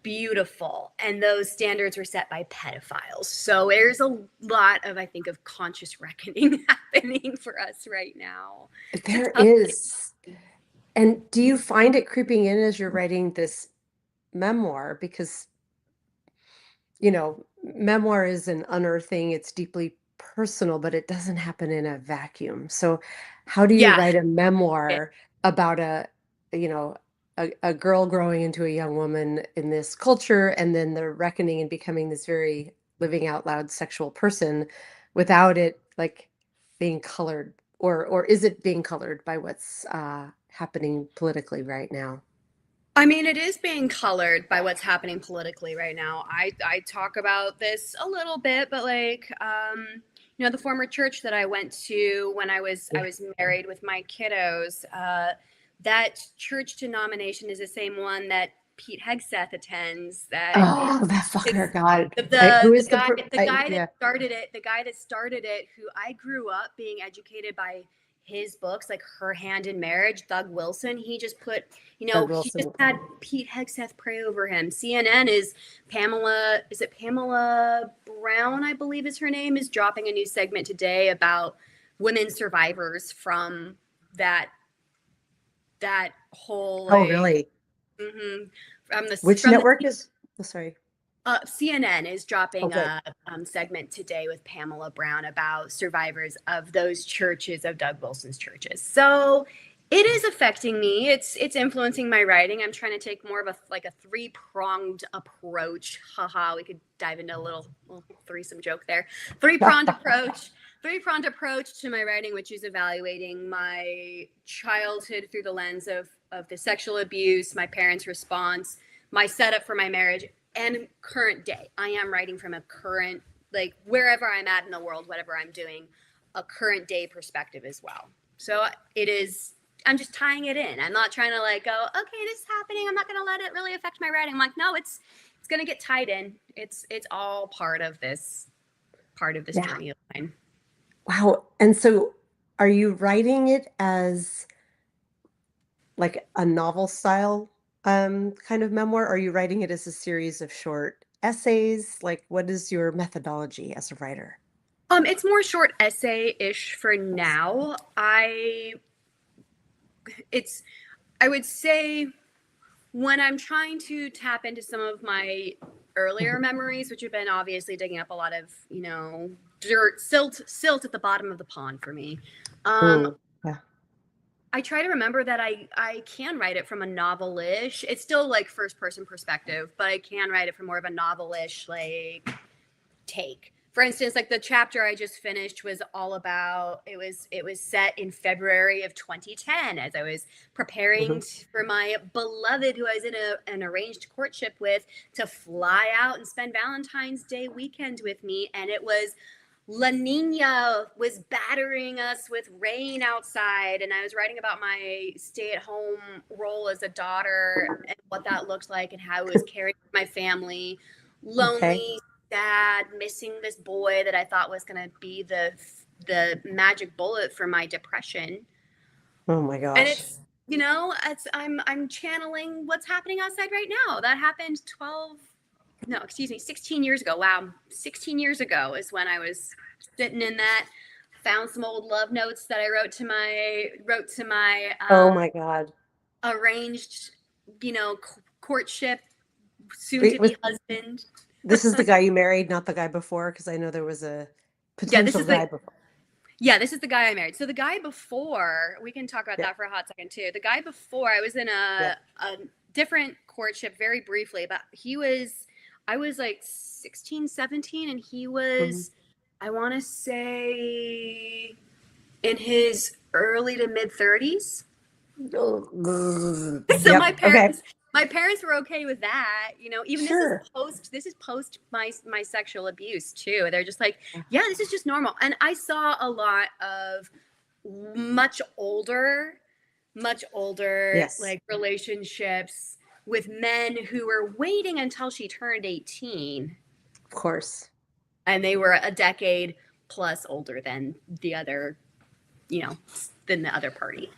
[SPEAKER 3] beautiful, and those standards were set by pedophiles. So there's a lot of, I think, of conscious reckoning happening for us right now. It's a
[SPEAKER 1] There
[SPEAKER 3] tough thing.
[SPEAKER 1] is. And do you find it creeping in as you're writing this memoir? Because, memoir is an unearthing, it's deeply personal, but it doesn't happen in a vacuum. So, how do you
[SPEAKER 3] Yeah.
[SPEAKER 1] write a memoir about you know, a girl growing into a young woman in this culture and then the reckoning and becoming this very living out loud sexual person without it like being colored, or is it being colored by what's happening politically right now?
[SPEAKER 3] I mean, it is being colored by what's happening politically right now. I talk about this a little bit, but like, the former church that I went to when I was married with my kiddos, that church denomination is the same one that Pete Hegseth attends. That
[SPEAKER 1] Oh, that
[SPEAKER 3] is
[SPEAKER 1] fucker, God.
[SPEAKER 3] the
[SPEAKER 1] Who
[SPEAKER 3] the
[SPEAKER 1] is
[SPEAKER 3] guy the guy that
[SPEAKER 1] yeah,
[SPEAKER 3] started it, who I grew up being educated by his books, like Her Hand in Marriage, Doug Wilson. He just put,
[SPEAKER 1] Doug
[SPEAKER 3] he just
[SPEAKER 1] Wilson.
[SPEAKER 3] had Pete Hegseth pray over him. CNN is Pamela Brown, I believe is her name, is dropping a new segment today about women survivors from that whole,
[SPEAKER 1] Oh,
[SPEAKER 3] like,
[SPEAKER 1] really?
[SPEAKER 3] mhm, from the
[SPEAKER 1] Which
[SPEAKER 3] from the
[SPEAKER 1] network is? Oh, sorry.
[SPEAKER 3] CNN is dropping
[SPEAKER 1] Okay.
[SPEAKER 3] a segment today with Pamela Brown about survivors of those churches, of Doug Wilson's churches. So it is affecting me. It's influencing my writing. I'm trying to take more of a three-pronged approach. Haha, we could dive into a little threesome joke there. Three-pronged approach. Three-pronged approach to my writing, which is evaluating my childhood through the lens of the sexual abuse, my parents' response, my setup for my marriage, and current day. I am writing from a current, like, wherever I'm at in the world, whatever I'm doing, a current day perspective as well. So it is, I'm just tying it in. I'm not trying to like go, okay, this is happening, I'm not going to let it really affect my writing. I'm like, no, it's going to get tied in. It's all part of this
[SPEAKER 1] Yeah.
[SPEAKER 3] journey of mine.
[SPEAKER 1] Wow. And so are you writing it as like a novel style kind of memoir? Are you writing it as a series of short essays? Like what is your methodology as a writer?
[SPEAKER 3] It's more short essay-ish for
[SPEAKER 1] Yes.
[SPEAKER 3] now. It's I would say, when I'm trying to tap into some of my earlier
[SPEAKER 1] Mhm.
[SPEAKER 3] memories, which have been obviously digging up a lot of, dirt, silt at the bottom of the pond for me. Um,
[SPEAKER 1] Mm, yeah.
[SPEAKER 3] I try to remember that I can write it from a novelish. It's still like first person perspective, but I can write it from more of a novelish, like, take. For instance, like the chapter I just finished was all about, it was set in February of 2010 as I was preparing
[SPEAKER 1] Mhm.
[SPEAKER 3] for my beloved, who I was in an arranged courtship with, to fly out and spend Valentine's Day weekend with me, and it was La Nina was battering us with rain outside, and I was writing about my stay-at-home role as a daughter and what that looked like and how it was caring for my family.
[SPEAKER 1] Okay.
[SPEAKER 3] Lonely, sad, missing this boy that I thought was going to be the magic bullet for my depression.
[SPEAKER 1] Oh my
[SPEAKER 3] And
[SPEAKER 1] gosh.
[SPEAKER 3] it's, I'm channeling what's happening outside right now. That happened 12 no, excuse me, 16 years ago. Wow. 16 years ago is when I was sitting in that, found some old love notes that I wrote to my
[SPEAKER 1] Oh my God.
[SPEAKER 3] arranged, courtship soon
[SPEAKER 1] Wait,
[SPEAKER 3] to be husband.
[SPEAKER 1] this is the guy you married, not the guy before, because I know there was a
[SPEAKER 3] Yeah, this
[SPEAKER 1] potential
[SPEAKER 3] is the
[SPEAKER 1] guy before.
[SPEAKER 3] yeah, this is the guy I married. So the guy before, we can talk about
[SPEAKER 1] Yeah.
[SPEAKER 3] that for a hot second too. The guy before, I was in
[SPEAKER 1] Yeah.
[SPEAKER 3] a different courtship very briefly, but I was like 16, 17, and he
[SPEAKER 1] Mhm.
[SPEAKER 3] was, I want to say, in his early to mid 30s. So
[SPEAKER 1] Yep. Okay.
[SPEAKER 3] my parents were okay with that. Even
[SPEAKER 1] Sure.
[SPEAKER 3] this is post my sexual abuse too. They're just like, yeah, this is just normal. And I saw a lot of much older, much older
[SPEAKER 1] Yes.
[SPEAKER 3] like relationships with men who were waiting until she turned 18,
[SPEAKER 1] Of course.
[SPEAKER 3] and they were a decade plus older than the other, than the other party.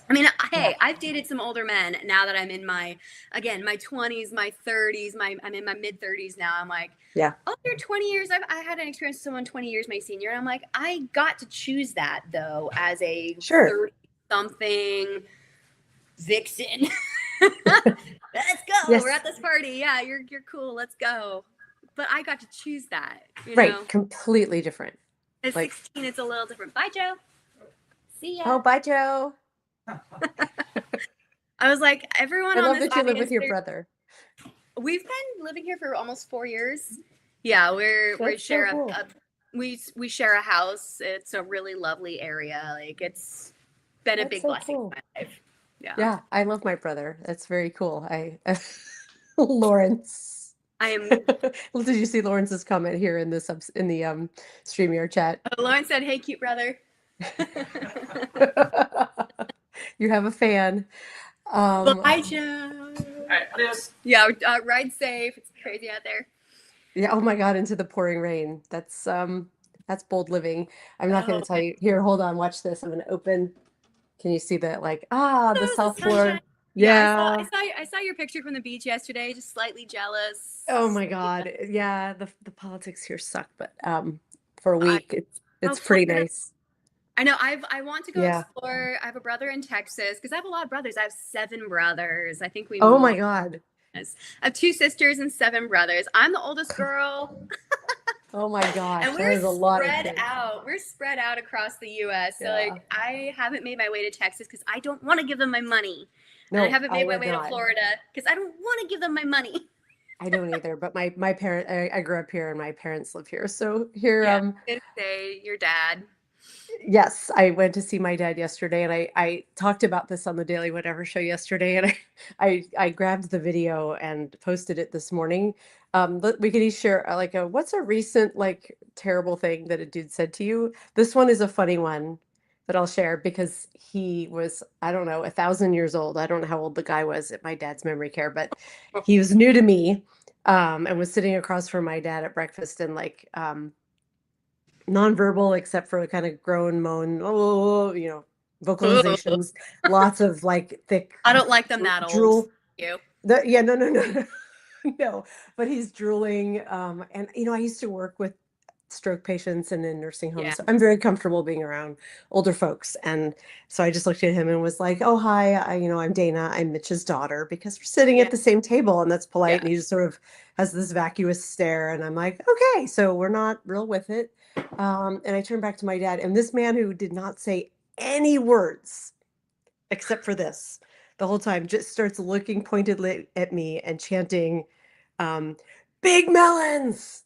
[SPEAKER 3] I mean,
[SPEAKER 1] Yeah.
[SPEAKER 3] hey, I've dated some older men now that I'm in my 20s, my 30s, I'm in my mid 30s now. I'm like,
[SPEAKER 1] Yeah.
[SPEAKER 3] oh, you're 20 years. I had an experience with someone 20 years my senior. And I'm like, I got to choose that though, as a
[SPEAKER 1] Sure.
[SPEAKER 3] 30 something vixen. Let's go. We're
[SPEAKER 1] Yes.
[SPEAKER 3] at this party. Yeah, you're cool. Let's go. But I got to choose that,
[SPEAKER 1] Right. Completely different.
[SPEAKER 3] At
[SPEAKER 1] Like,
[SPEAKER 3] 16, it's a little different. Bye, Joe. See ya.
[SPEAKER 1] oh, bye, Joe.
[SPEAKER 3] I was like, everyone
[SPEAKER 1] I
[SPEAKER 3] on
[SPEAKER 1] love
[SPEAKER 3] this
[SPEAKER 1] that you live with
[SPEAKER 3] audience,
[SPEAKER 1] your brother.
[SPEAKER 3] we've been living here for almost 4 years. Yeah, we
[SPEAKER 1] That's so
[SPEAKER 3] share
[SPEAKER 1] cool.
[SPEAKER 3] we share a house. It's a really lovely area. Like, it's been a
[SPEAKER 1] That's
[SPEAKER 3] big
[SPEAKER 1] so
[SPEAKER 3] blessing
[SPEAKER 1] cool.
[SPEAKER 3] in my life. Yeah.
[SPEAKER 1] Yeah, I love my brother. That's very cool. Lawrence.
[SPEAKER 3] I am.
[SPEAKER 1] Did you see Lawrence's comment here in the StreamYard chat?
[SPEAKER 3] Lauren said, "Hey, cute brother."
[SPEAKER 1] You have a fan. Um,
[SPEAKER 3] Bye, Joe. All right, adios. Yeah, ride safe. It's crazy out there.
[SPEAKER 1] yeah, oh my God, into the pouring rain. That's bold living. I'm not going
[SPEAKER 3] Oh,
[SPEAKER 1] to tell
[SPEAKER 3] man.
[SPEAKER 1] you. Here, hold on, watch this. I'm going to open. Can you see that? Like, the
[SPEAKER 3] The
[SPEAKER 1] South
[SPEAKER 3] sunshine.
[SPEAKER 1] Florida.
[SPEAKER 3] Yeah,
[SPEAKER 1] Yeah.
[SPEAKER 3] I saw your picture from the beach yesterday. Just slightly
[SPEAKER 1] Oh
[SPEAKER 3] jealous.
[SPEAKER 1] my
[SPEAKER 3] Yeah.
[SPEAKER 1] God. Yeah, the politics here suck, but for a
[SPEAKER 3] I
[SPEAKER 1] week
[SPEAKER 3] Oh,
[SPEAKER 1] it's pretty
[SPEAKER 3] Florida.
[SPEAKER 1] nice.
[SPEAKER 3] I know. I want to go
[SPEAKER 1] Yeah.
[SPEAKER 3] explore. I have a brother in Texas because I have a lot of brothers. I have 7 brothers. I think we
[SPEAKER 1] Oh my
[SPEAKER 3] more.
[SPEAKER 1] God.
[SPEAKER 3] I have 2 sisters and 7 brothers. I'm the oldest girl,
[SPEAKER 1] Oh my gosh.
[SPEAKER 3] and
[SPEAKER 1] That is a lot of kids.
[SPEAKER 3] We're spread out across the U.S. So
[SPEAKER 1] Yeah.
[SPEAKER 3] like, I haven't made my way to Texas because I don't want to give them my money, and I
[SPEAKER 1] No,
[SPEAKER 3] haven't
[SPEAKER 1] I
[SPEAKER 3] made my
[SPEAKER 1] would
[SPEAKER 3] way to
[SPEAKER 1] not.
[SPEAKER 3] Florida because I don't want to give them my money.
[SPEAKER 1] I don't either, but my parent I grew up here and my parents live here. So here
[SPEAKER 3] Yeah, I say your dad.
[SPEAKER 1] yes, I went to see my dad yesterday and I talked about this on the Daily Whatever show yesterday and I grabbed the video and posted it this morning. But we could each share like what's a recent like terrible thing that a dude said to you? This one is a funny one that I'll share because he was, I don't know, 1,000 years old. I don't know how old the guy was at my dad's memory care, but he was new to me, and was sitting across from my dad at breakfast and like nonverbal except for kind of groan, moan, oh,
[SPEAKER 3] Ugh.
[SPEAKER 1] vocalizations, lots of like thick
[SPEAKER 3] I don't like them that old.
[SPEAKER 1] drool.
[SPEAKER 3] You.
[SPEAKER 1] Yeah, no, no, no, no, no. But he's drooling. And I used to work with stroke patients and in nursing
[SPEAKER 3] Yeah.
[SPEAKER 1] homes, so I'm very comfortable being around older folks. And so I just looked at him and was like, "Oh, hi, I'm Dana. I'm Mitch's daughter," because we're sitting
[SPEAKER 3] Yeah.
[SPEAKER 1] at the same table, and that's polite.
[SPEAKER 3] Yeah.
[SPEAKER 1] And he just sort of has this vacuous stare, and I'm like, "Okay, so we're not real with it." And I turned back to my dad, and this man who did not say any words except for this the whole time just starts looking pointedly at me and chanting, um, "Big melons,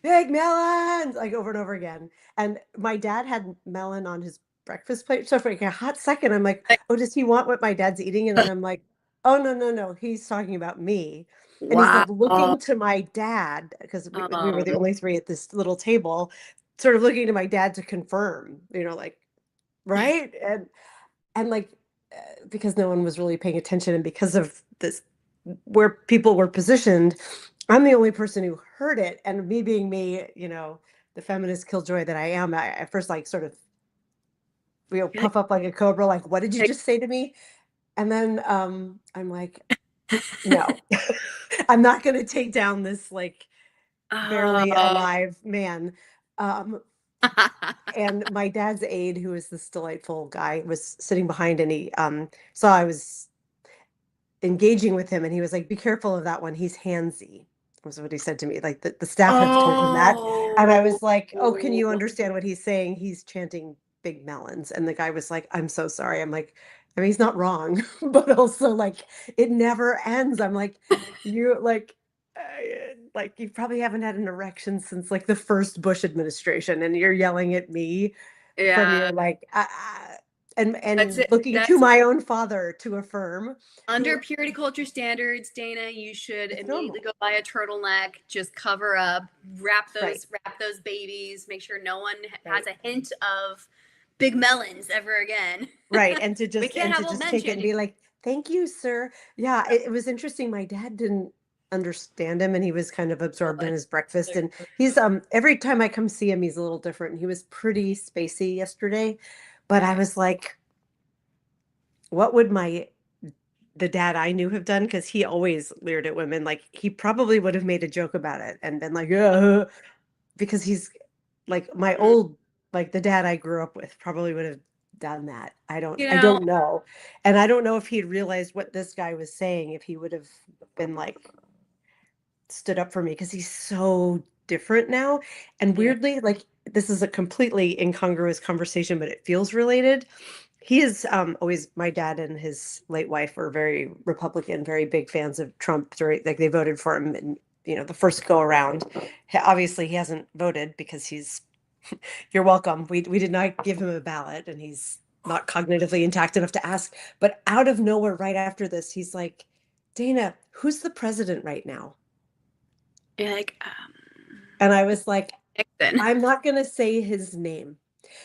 [SPEAKER 1] big melons," like over and over again. And my dad had melon on his breakfast plate. So for like a hot second, I'm like, oh, does he want what my dad's eating? And then I'm like, Oh, no, no, no. He's talking about me. And he's
[SPEAKER 3] Wow.
[SPEAKER 1] like looking to my dad because we were the
[SPEAKER 3] Um,
[SPEAKER 1] only three at this little table, sort of looking to my dad to confirm, like, right? And like, because no one was really paying attention and because of this, where people were positioned, I'm the only person who heard it. And me being me, the feminist killjoy that I am, I at first like sort of, puff up like a cobra, like, what did you just say to me? And then I'm like, no, I'm not going to take down this like barely
[SPEAKER 3] oh.
[SPEAKER 1] alive man. Um, and my dad's aide, who is this delightful guy, was sitting behind and he saw I was engaging with him and he was like, be careful of that one. He's handsy, was what he said to me. Like the staff have told him that. And I
[SPEAKER 3] Oh.
[SPEAKER 1] was like, oh, can you understand what he's saying? He's chanting big melons. And the guy was like, I'm so sorry. I'm like, I mean, he's not wrong, but also like it never ends. I'm like, you like you probably haven't had an erection since like the first Bush administration, and you're yelling at me from your
[SPEAKER 3] Yeah.
[SPEAKER 1] like
[SPEAKER 3] That's
[SPEAKER 1] and
[SPEAKER 3] it.
[SPEAKER 1] looking to
[SPEAKER 3] That's
[SPEAKER 1] my own father to affirm
[SPEAKER 3] under
[SPEAKER 1] who
[SPEAKER 3] purity culture standards, Dana. You should
[SPEAKER 1] it's
[SPEAKER 3] immediately
[SPEAKER 1] normal,
[SPEAKER 3] go buy a turtleneck, just cover up, wrap
[SPEAKER 1] right,
[SPEAKER 3] those babies, make sure no one has
[SPEAKER 1] right,
[SPEAKER 3] a hint of big melons ever again.
[SPEAKER 1] right,
[SPEAKER 3] We can't
[SPEAKER 1] and
[SPEAKER 3] have
[SPEAKER 1] to
[SPEAKER 3] a
[SPEAKER 1] just take it and
[SPEAKER 3] mention.
[SPEAKER 1] be like, thank you, sir. Yeah, it was interesting. My dad didn't understand him and he was kind of absorbed in his breakfast, and he's every time I come see him he's a little different. He was pretty spacey yesterday, but I
[SPEAKER 3] Okay.
[SPEAKER 1] was like, what would the dad I knew have done? Because he always leered at women. Like he probably would have made a joke about it and been like, because he's like my
[SPEAKER 3] Mm.
[SPEAKER 1] old, like the dad I grew up with probably would have done that.
[SPEAKER 3] You
[SPEAKER 1] I
[SPEAKER 3] know,
[SPEAKER 1] don't know. And I don't know if he'd realized what this guy was saying, if he would have been like stood up for me, because he's so different now. And
[SPEAKER 3] yeah,
[SPEAKER 1] weirdly, like this is a completely incongruous conversation, but it feels related. He is always, my dad and his late wife were very Republican, very big fans of Trump. Like they voted for him, and the first go around. Obviously, he hasn't voted because he's. You're welcome. We did not give him a ballot, and he's not cognitively intact enough to ask. But out of nowhere, right after this, he's like, Dana, who's the president right now?
[SPEAKER 3] you're like
[SPEAKER 1] And I was like,
[SPEAKER 3] Nixon.
[SPEAKER 1] I'm not gonna say his name.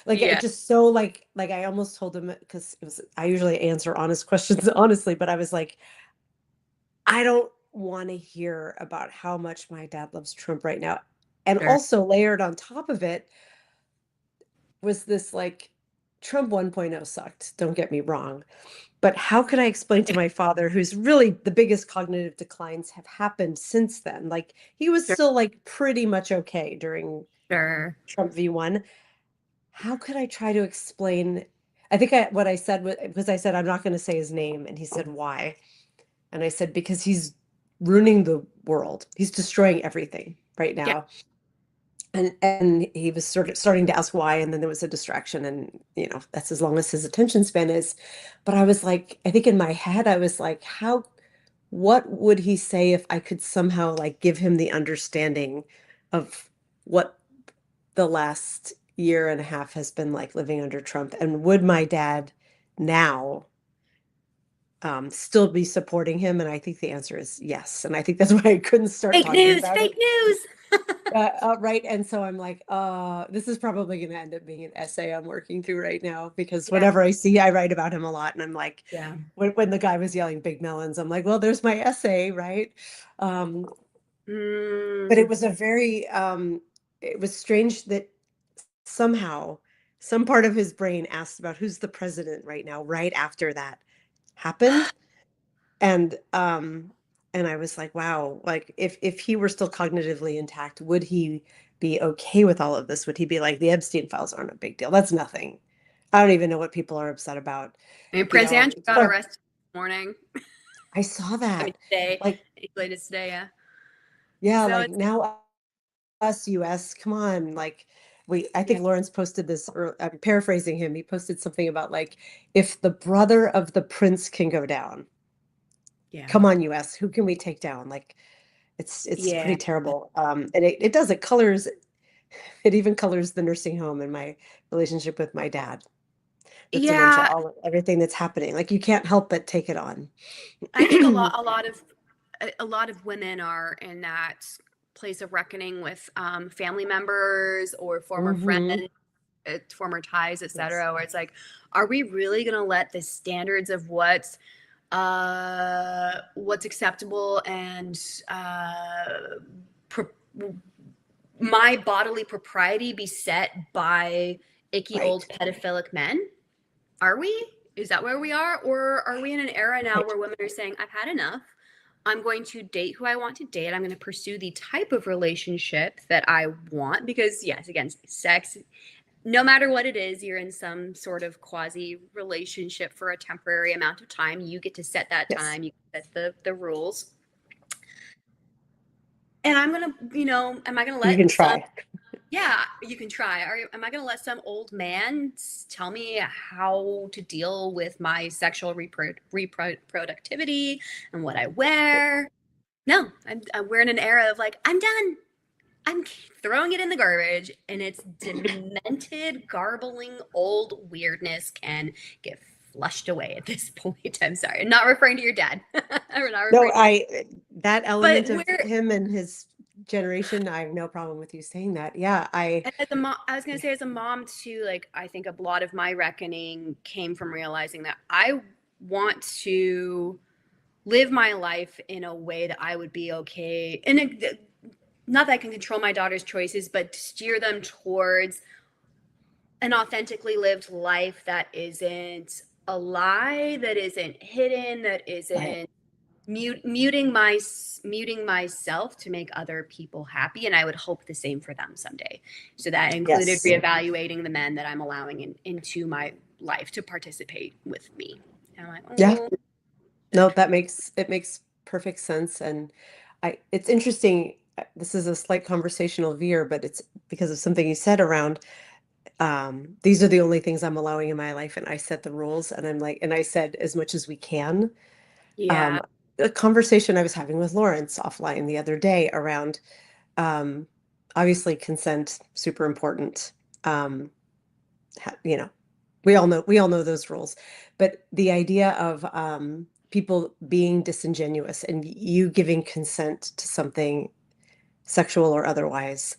[SPEAKER 1] Like it
[SPEAKER 3] Yeah,
[SPEAKER 1] just so like I almost told him, because it was, I usually answer honest questions honestly, but I was like, I don't want to hear about how much my dad loves Trump right now. And
[SPEAKER 3] sure.
[SPEAKER 1] also layered on top of it was this like Trump 1.0 sucked, don't get me wrong. But how could I explain to my father, who's really the biggest cognitive declines have happened since then? Like he was
[SPEAKER 3] Sure.
[SPEAKER 1] still like pretty much okay during
[SPEAKER 3] Sure.
[SPEAKER 1] Trump V1. How could I try to explain? I think what I said was, because I said, I'm not going to say his name. And he said, why? And I said, because he's ruining the world. He's destroying everything right
[SPEAKER 3] Yeah.
[SPEAKER 1] now. And he was sort of starting to ask why. And then there was a distraction. And, that's as long as his attention span is. But I was like, I think in my head, I was like, what would he say if I could somehow like give him the understanding of what the last year and a half has been like living under Trump? And would my dad now still be supporting him? And I think the answer is yes. And I think that's why I couldn't start
[SPEAKER 3] Fake
[SPEAKER 1] talking
[SPEAKER 3] news,
[SPEAKER 1] about
[SPEAKER 3] fake
[SPEAKER 1] it.
[SPEAKER 3] news.
[SPEAKER 1] Right. And so I'm like, this is probably going to end up being an essay I'm working through right now, because
[SPEAKER 3] Yeah.
[SPEAKER 1] whenever I see, I write about him a lot. And I'm like,
[SPEAKER 3] Yeah.
[SPEAKER 1] when the guy was yelling big melons, I'm like, well, there's my essay, right? Um, but it
[SPEAKER 3] Mm.
[SPEAKER 1] was it was strange that somehow some part of his brain asked about who's the president right now, right after that happened. And I was like, wow, like if he were still cognitively intact, would he be okay with all of this? Would he be like, the Epstein files aren't a big deal, that's nothing, I don't even know what people are upset about,
[SPEAKER 3] I mean, Prince Andrew got
[SPEAKER 1] so
[SPEAKER 3] arrested this morning.
[SPEAKER 1] I saw
[SPEAKER 3] I mean,
[SPEAKER 1] that,
[SPEAKER 3] today,
[SPEAKER 1] like,
[SPEAKER 3] latest today, yeah.
[SPEAKER 1] yeah,
[SPEAKER 3] So
[SPEAKER 1] like
[SPEAKER 3] it's
[SPEAKER 1] now us US, come on, like I
[SPEAKER 3] yeah,
[SPEAKER 1] think Lawrence posted this, or I'm paraphrasing him, he posted something about like, if the brother of the prince can go down,
[SPEAKER 3] yeah,
[SPEAKER 1] come on US, who can we take down? Like it's
[SPEAKER 3] yeah.
[SPEAKER 1] pretty terrible. And it does, it colors, it even colors the nursing home and my relationship with my dad. that's dementia,
[SPEAKER 3] Yeah,
[SPEAKER 1] everything that's happening. Like you can't help but take it on.
[SPEAKER 3] I think a lot of women are in that place of reckoning with family members or former friends,
[SPEAKER 1] Hmm.
[SPEAKER 3] former ties,
[SPEAKER 1] Yes.
[SPEAKER 3] etc. Where it's like, are we really going to let the standards of what's acceptable and pro- my bodily propriety be set by icky old
[SPEAKER 1] Right.
[SPEAKER 3] pedophilic men? Are we? Is that where we are? Or are we in an era now
[SPEAKER 1] Right.
[SPEAKER 3] where women are saying, I've had enough. I'm going to date who I want to date. I'm going to pursue the type of relationship that I want because, yes, again, sex, no matter what it is, you're in some sort of quasi relationship for a temporary amount of time. You get to set that
[SPEAKER 1] Yes.
[SPEAKER 3] time, you set the rules. And I'm going to, am I going to
[SPEAKER 1] You can
[SPEAKER 3] let some
[SPEAKER 1] try.
[SPEAKER 3] yeah, you can try. Am I going to let some old man tell me how to deal with my sexual reproductivity and what I wear? No, we're in an era of like, I'm done. I'm throwing it in the garbage, and it's demented, garbling, old weirdness can get flushed away at this point. I'm sorry. I'm not referring to your dad. We're not
[SPEAKER 1] No,
[SPEAKER 3] referring to your,
[SPEAKER 1] that
[SPEAKER 3] but
[SPEAKER 1] element of
[SPEAKER 3] we're
[SPEAKER 1] him and his generation, I have no problem with you saying that. Yeah, I,
[SPEAKER 3] as a mom, I was gonna say as a mom too, like I think a lot of my reckoning came from realizing that I want to live my life in a way that I would be okay. And not that I can control my daughter's choices, but steer them towards an authentically lived life that isn't a lie, that isn't hidden, that
[SPEAKER 1] right.
[SPEAKER 3] isn't muting myself to make other people happy, and I would hope the same for them someday. So that included
[SPEAKER 1] Yes.
[SPEAKER 3] reevaluating the men that I'm allowing into my life to participate with me. And I'm like,
[SPEAKER 1] Yeah.
[SPEAKER 3] oh,
[SPEAKER 1] No, it makes perfect sense. And it's interesting. This is a slight conversational veer, but it's because of something you said around, these are the only things I'm allowing in my life, and I set the rules. And I'm like, and I said as much as we can.
[SPEAKER 3] yeah,
[SPEAKER 1] Um, a conversation I was having with Lawrence offline the other day around, um, obviously consent, super important. Um, you know, we all know those rules, but the idea of, people being disingenuous and you giving consent to something sexual or otherwise,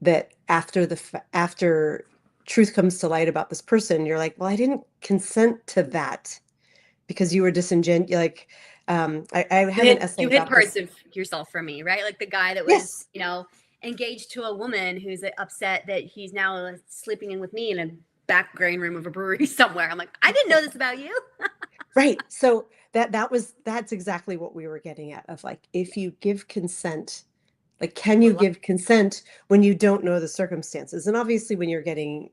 [SPEAKER 1] that after truth comes to light about this person, you're like, well, I didn't consent to that because you were disingenuous. Like, I
[SPEAKER 3] you
[SPEAKER 1] have an
[SPEAKER 3] hid
[SPEAKER 1] essay
[SPEAKER 3] you hid
[SPEAKER 1] about
[SPEAKER 3] parts
[SPEAKER 1] this.
[SPEAKER 3] of yourself from me, right? Like the guy that was,
[SPEAKER 1] Yes.
[SPEAKER 3] engaged to a woman who's upset that he's now sleeping in with me in a back grain room of a brewery somewhere. I'm like, I didn't know this about you.
[SPEAKER 1] Right. So that's exactly what we were getting at, of like, if you give consent, like, can you
[SPEAKER 3] Well,
[SPEAKER 1] give consent when you don't know the circumstances? And obviously when you're getting,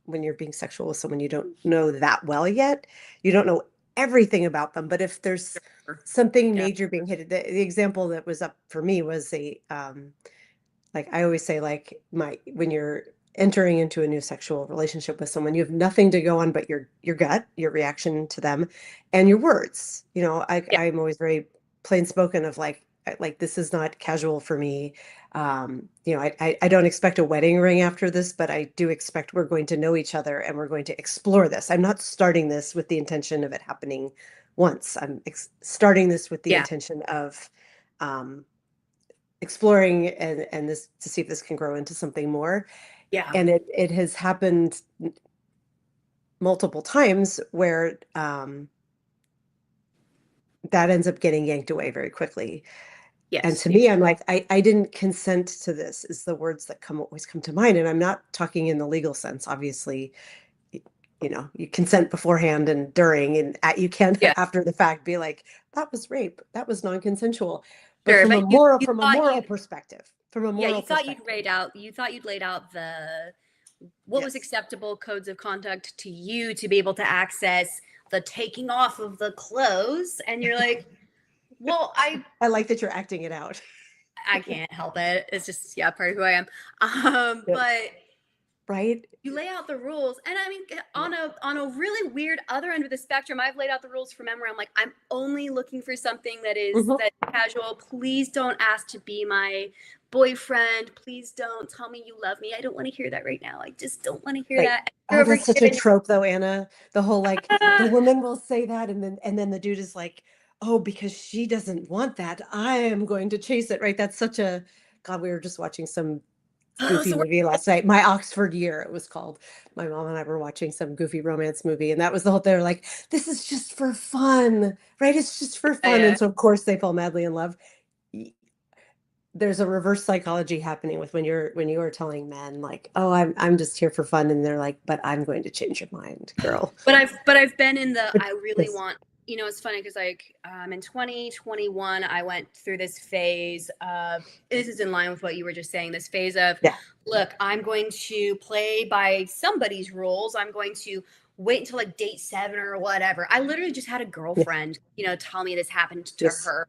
[SPEAKER 1] when you're being sexual with someone you don't know that well yet, you don't know everything about them. But if there's something
[SPEAKER 3] yeah,
[SPEAKER 1] major being hit, the example that was up for me was like I always say, like, when you're entering into a new sexual relationship with someone, you have nothing to go on but your gut, your reaction to them, and your words.
[SPEAKER 3] yeah,
[SPEAKER 1] I'm always very plain spoken of, like, this is not casual for me. I don't expect a wedding ring after this, but I do expect we're going to know each other and we're going to explore this. I'm not starting this with the intention of it happening once. I'm starting this with the
[SPEAKER 3] yeah,
[SPEAKER 1] intention of, um, exploring and this, to see if this can grow into something more.
[SPEAKER 3] yeah,
[SPEAKER 1] And it has happened multiple times where, that ends up getting yanked away very quickly. And
[SPEAKER 3] yes,
[SPEAKER 1] to
[SPEAKER 3] yeah,
[SPEAKER 1] me, I'm like, I didn't consent to this, is the words that always come to mind. And I'm not talking in the legal sense. Obviously, you consent beforehand and during, and you can
[SPEAKER 3] yeah.
[SPEAKER 1] after the fact be like, that was rape, that was non-consensual. But
[SPEAKER 3] Sure,
[SPEAKER 1] from a
[SPEAKER 3] but you
[SPEAKER 1] moral
[SPEAKER 3] you
[SPEAKER 1] from a
[SPEAKER 3] thought
[SPEAKER 1] moral
[SPEAKER 3] you
[SPEAKER 1] perspective, from a
[SPEAKER 3] yeah,
[SPEAKER 1] moral perspective.
[SPEAKER 3] you thought you'd laid out the what was
[SPEAKER 1] Yes.
[SPEAKER 3] acceptable codes of conduct to you to be able to access the taking off of the clothes, and you're like, well,
[SPEAKER 1] I like that you're acting it out.
[SPEAKER 3] I can't help it. It's just, yeah, part of who I am.
[SPEAKER 1] Yep.
[SPEAKER 3] But
[SPEAKER 1] Right?
[SPEAKER 3] you lay out the rules, and I mean,
[SPEAKER 1] Yeah.
[SPEAKER 3] on a really weird other end of the spectrum, I've laid out the rules for men where I'm like, I'm only looking for something that is
[SPEAKER 1] Mhm.
[SPEAKER 3] that casual. Please don't ask to be my boyfriend, please don't tell me you love me. I don't want to hear that right now. I just don't want to hear
[SPEAKER 1] Right.
[SPEAKER 3] that. You're
[SPEAKER 1] Oh,
[SPEAKER 3] over
[SPEAKER 1] that's
[SPEAKER 3] here
[SPEAKER 1] such a
[SPEAKER 3] and
[SPEAKER 1] trope though, Anna. The whole like the
[SPEAKER 3] ah,
[SPEAKER 1] woman will say that and then the dude is like, "Oh, because she doesn't want that, I am going to chase it." Right? That's such a God, we were just watching some
[SPEAKER 3] oh,
[SPEAKER 1] goofy
[SPEAKER 3] so we're
[SPEAKER 1] movie last night. My Oxford Year, it was called. My mom and I were watching some goofy romance movie, and that was the whole they're like, "This is just for fun." Right? It's just for
[SPEAKER 3] yeah,
[SPEAKER 1] fun.
[SPEAKER 3] yeah.
[SPEAKER 1] And so of course they fall madly in love. There's a reverse psychology happening with when you are telling men like, "Oh, I'm just here for fun," and they're like, "But I'm going to change your mind, girl."
[SPEAKER 3] But I've been in the
[SPEAKER 1] But
[SPEAKER 3] I really
[SPEAKER 1] yes,
[SPEAKER 3] want, it's funny because like in 2021 I went through this phase of, this is in line with what you were just saying, this phase of,
[SPEAKER 1] yeah,
[SPEAKER 3] look, I'm going to play by somebody's rules. I'm going to wait until like date 7 or whatever. I literally just had a
[SPEAKER 1] yeah,
[SPEAKER 3] girlfriend, tell me this happened to
[SPEAKER 1] yes,
[SPEAKER 3] her,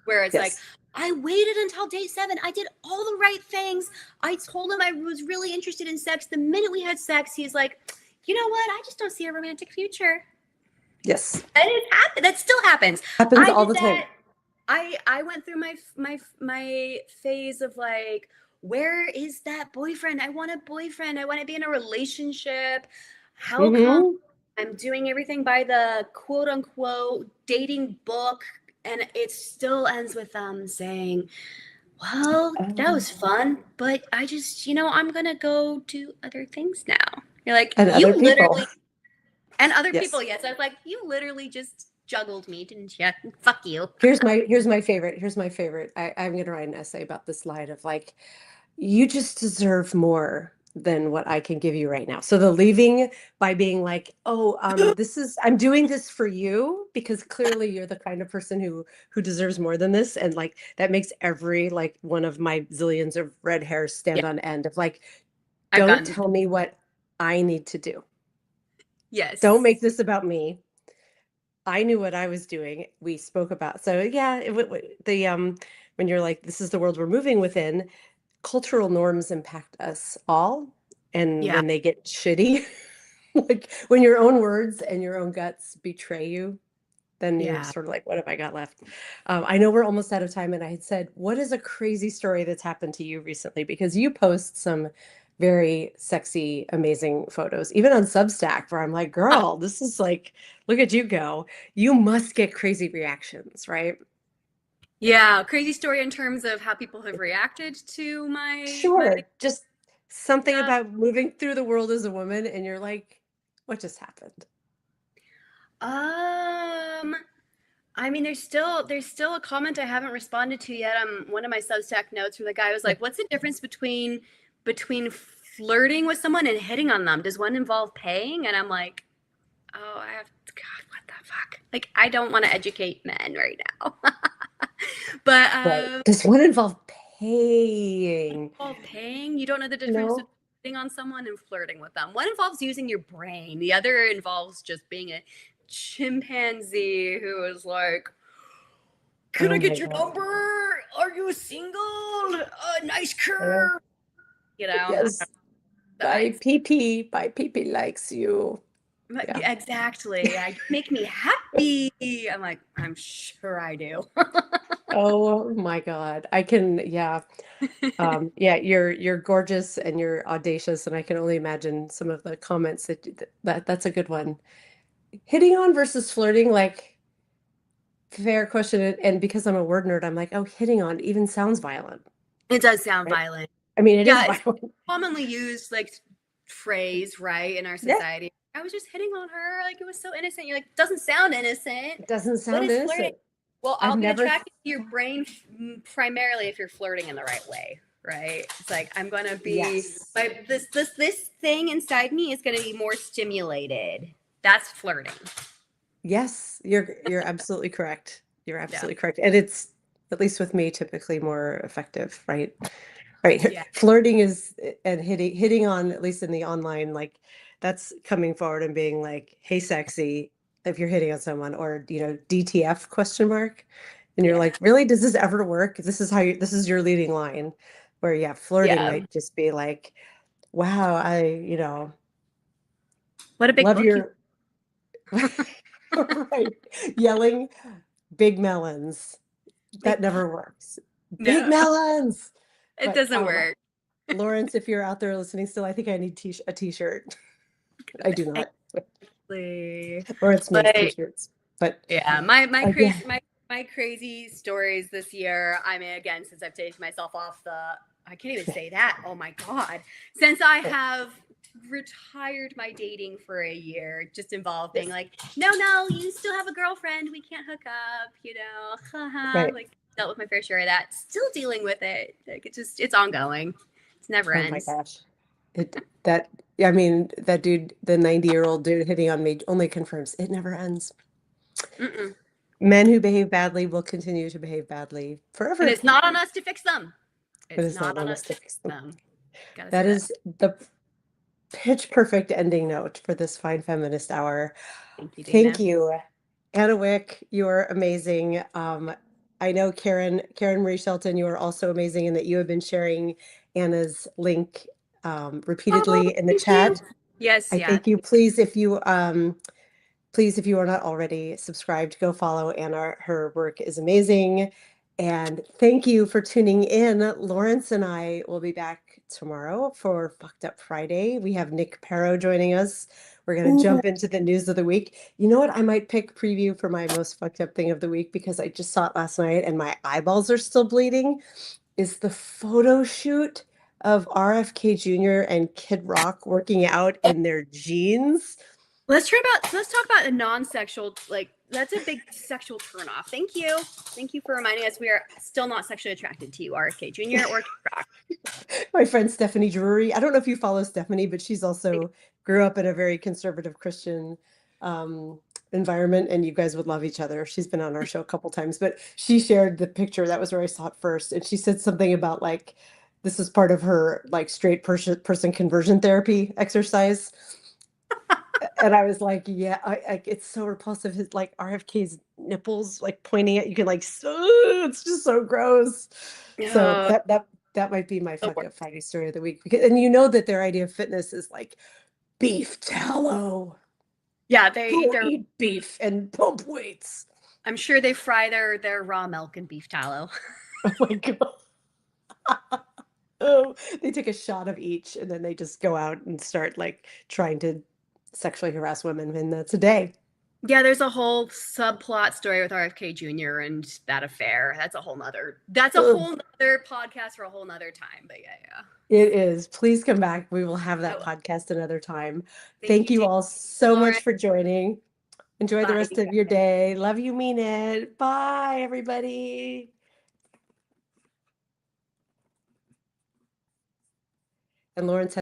[SPEAKER 3] where it's like,
[SPEAKER 1] yes,
[SPEAKER 3] I waited until day 7. I did all the right things. I told him I was really interested in sex. The minute we had sex, he's like, you know what? I just don't see a romantic future.
[SPEAKER 1] yes.
[SPEAKER 3] And it happened. That still happens.
[SPEAKER 1] Happens
[SPEAKER 3] I
[SPEAKER 1] all
[SPEAKER 3] did
[SPEAKER 1] the time.
[SPEAKER 3] that. I went through my phase of like, where is that boyfriend? I want a boyfriend. I want to be in a relationship. How come
[SPEAKER 1] Hmm.
[SPEAKER 3] I'm doing everything by the quote unquote dating book? And it still ends with them saying, well, that was fun, but I just, I'm gonna go do other things now. You're like,
[SPEAKER 1] And
[SPEAKER 3] you
[SPEAKER 1] other people.
[SPEAKER 3] literally, and other people,
[SPEAKER 1] Yes.
[SPEAKER 3] yes. I was like, you literally just juggled me, didn't you? Fuck you.
[SPEAKER 1] Here's my favorite. Here's my favorite. I'm gonna write an essay about this line of like, you just deserve more than what I can give you right now. So the leaving by being like, oh, I'm doing this for you because clearly you're the kind of person who deserves more than this. And like that makes every like one of my zillions of red hairs
[SPEAKER 3] Yeah,
[SPEAKER 1] stand on end of like,
[SPEAKER 3] I've
[SPEAKER 1] don't
[SPEAKER 3] gotten,
[SPEAKER 1] tell me what I need to do. Don't
[SPEAKER 3] yes.
[SPEAKER 1] make this about me. I knew what I was doing. We spoke about. So yeah, the when you're like, this is the world we're moving within, cultural norms impact us all. And
[SPEAKER 3] Yeah,
[SPEAKER 1] when they get shitty, like when your own words and your own guts betray you, then you're
[SPEAKER 3] yeah.
[SPEAKER 1] sort of like, what have I got left? I know we're almost out of time. And I had said, what is a crazy story that's happened to you recently? Because you post some very sexy, amazing photos, even on Substack, where I'm like, girl, this is like, look at you go. You must get crazy reactions, right?
[SPEAKER 3] Yeah, crazy story in terms of how people have reacted to my
[SPEAKER 1] Sure. Just something
[SPEAKER 3] stuff.
[SPEAKER 1] about moving through the world as a woman, and you're like, what just happened?
[SPEAKER 3] Um, I mean, there's still a comment I haven't responded to yet. One of my Substack notes where the guy was
[SPEAKER 1] Yeah.
[SPEAKER 3] like, "What's the difference between flirting with someone and hitting on them? Does one involve paying?" And I'm like, "Oh, God, what the fuck? Like, I don't want to educate men right now." But
[SPEAKER 1] Right. Does one involve paying?
[SPEAKER 3] involve paying. You don't know the difference between
[SPEAKER 1] No.
[SPEAKER 3] hitting on someone and flirting with them. One involves using your brain. The other involves just being a chimpanzee who is like, can
[SPEAKER 1] Oh
[SPEAKER 3] I
[SPEAKER 1] my
[SPEAKER 3] get your
[SPEAKER 1] God.
[SPEAKER 3] number? Are you single? Nice
[SPEAKER 1] Yeah.
[SPEAKER 3] curve.
[SPEAKER 1] Yes.
[SPEAKER 3] So I,
[SPEAKER 1] My PP likes you. Yeah.
[SPEAKER 3] yeah, exactly. You make me happy. I'm like, I'm sure I do.
[SPEAKER 1] Oh my God. I can, yeah. Yeah, you're gorgeous and you're audacious, and I can only imagine some of the comments that's a good one. Hitting on versus flirting, like fair question. And because I'm a word nerd, I'm like, oh, hitting on even sounds violent,
[SPEAKER 3] It does sound
[SPEAKER 1] right?
[SPEAKER 3] violent.
[SPEAKER 1] I mean, it is
[SPEAKER 3] Yeah, it's
[SPEAKER 1] violent.
[SPEAKER 3] commonly used like phrase, right, in our
[SPEAKER 1] Yeah,
[SPEAKER 3] society. I was just hitting on her, like it was so innocent. You're like, doesn't sound innocent.
[SPEAKER 1] it doesn't
[SPEAKER 3] What
[SPEAKER 1] sound
[SPEAKER 3] is flirting?
[SPEAKER 1] innocent.
[SPEAKER 3] Well,
[SPEAKER 1] I've
[SPEAKER 3] I'll be
[SPEAKER 1] never,
[SPEAKER 3] attracted to your brain primarily if you're flirting in the right way, right? It's like I'm gonna be
[SPEAKER 1] yes.
[SPEAKER 3] like this thing inside me is gonna be more stimulated. That's flirting.
[SPEAKER 1] Yes, you're absolutely correct. You're
[SPEAKER 3] Yeah.
[SPEAKER 1] absolutely correct. And it's, at least with me, typically more effective, right? Right.
[SPEAKER 3] Yeah.
[SPEAKER 1] Flirting is and hitting on, at least in the online, like that's coming forward and being like, hey, sexy, if you're hitting on someone, or DTF question mark. And you're
[SPEAKER 3] Yeah.
[SPEAKER 1] like, really, does this ever work? This is your leading line. Where yeah, flirting
[SPEAKER 3] Yeah.
[SPEAKER 1] might just be like, wow,
[SPEAKER 3] What a big
[SPEAKER 1] love
[SPEAKER 3] book you.
[SPEAKER 1] your right. Yelling big melons. That
[SPEAKER 3] Big book.
[SPEAKER 1] never works. Big
[SPEAKER 3] No.
[SPEAKER 1] melons.
[SPEAKER 3] It doesn't work.
[SPEAKER 1] Lawrence, if you're out there listening still, I think I need a t-shirt. I do not. Lawrence makes
[SPEAKER 3] But
[SPEAKER 1] t-shirts. But
[SPEAKER 3] yeah, my
[SPEAKER 1] yeah.
[SPEAKER 3] crazy my crazy stories this year. I mean, again, since I've taken myself off I can't even say that. Oh my God. Since I have retired my dating for a year, just involved being like, no, you still have a girlfriend. We can't hook up,
[SPEAKER 1] Right.
[SPEAKER 3] like dealt with my fair share of that. Still dealing with it. Like it's ongoing. It never
[SPEAKER 1] Oh my
[SPEAKER 3] ends.
[SPEAKER 1] gosh. I mean, that dude, the 90-year-old dude hitting on me only confirms it never ends.
[SPEAKER 3] Mm-mm.
[SPEAKER 1] Men who behave badly will continue to behave badly
[SPEAKER 3] And
[SPEAKER 1] forever.
[SPEAKER 3] it's not on us to fix them.
[SPEAKER 1] It
[SPEAKER 3] It's
[SPEAKER 1] is
[SPEAKER 3] not
[SPEAKER 1] not
[SPEAKER 3] on
[SPEAKER 1] on
[SPEAKER 3] us
[SPEAKER 1] us
[SPEAKER 3] to
[SPEAKER 1] to
[SPEAKER 3] fix
[SPEAKER 1] fix them.
[SPEAKER 3] them. Gotta say
[SPEAKER 1] That
[SPEAKER 3] that.
[SPEAKER 1] is the pitch perfect ending note for this fine feminist hour.
[SPEAKER 3] Thank you,
[SPEAKER 1] Thank
[SPEAKER 3] Dana.
[SPEAKER 1] you, Anna Wick. You're amazing. I know Karen Marie Shelton, you are also amazing in that you have been sharing Anna's link
[SPEAKER 3] Oh,
[SPEAKER 1] repeatedly in the
[SPEAKER 3] thank you.
[SPEAKER 1] chat.
[SPEAKER 3] Yes,
[SPEAKER 1] I
[SPEAKER 3] yeah.
[SPEAKER 1] thank you. Please, if you are not already subscribed, go follow Anna. Her work is amazing. And thank you for tuning in. Lawrence and I will be back tomorrow for Fucked Up Friday. We have Nick Perro joining us. We're going to
[SPEAKER 3] Ooh.
[SPEAKER 1] jump into the news of the week. You know what? I might pick preview for my most fucked up thing of the week because I just saw it last night and my eyeballs are still bleeding. Is the photo shoot of RFK Jr. and Kid Rock working out in their jeans.
[SPEAKER 3] Let's talk about a non-sexual, like that's a big sexual turnoff. Thank you. Thank you for reminding us we are still not sexually attracted to you, RFK Jr. or Kid Rock.
[SPEAKER 1] My friend Stephanie Drury. I don't know if you follow Stephanie, but she's also grew up in a very conservative Christian environment, and you guys would love each other. She's been on our show a couple times, but she shared the picture. That was where I saw it first, and she said something about like this is part of her like straight person conversion therapy exercise. And I was like, yeah, it's so repulsive. His like RFK's nipples like pointing at you can like it's just so gross. So that might be my fucked up Friday story of the week because and you know that their idea of fitness is like beef tallow.
[SPEAKER 3] Yeah,
[SPEAKER 1] Go eat beef and pump weights.
[SPEAKER 3] I'm sure they fry their raw milk in beef tallow.
[SPEAKER 1] Oh my God. Oh, they take a shot of each and then they just go out and start like trying to sexually harass women, and that's a day.
[SPEAKER 3] Yeah, there's a whole subplot story with RFK Jr. and that affair. That's a whole nother podcast for a whole nother time. But yeah.
[SPEAKER 1] It is. Please come back. We will have that podcast another time.
[SPEAKER 3] Thank
[SPEAKER 1] Thank
[SPEAKER 3] you,
[SPEAKER 1] you
[SPEAKER 3] Dana.
[SPEAKER 1] all so
[SPEAKER 3] Lauren.
[SPEAKER 1] much for joining. Enjoy the
[SPEAKER 3] Bye.
[SPEAKER 1] rest of your day. Love you, mean it. Bye, everybody. And Lawrence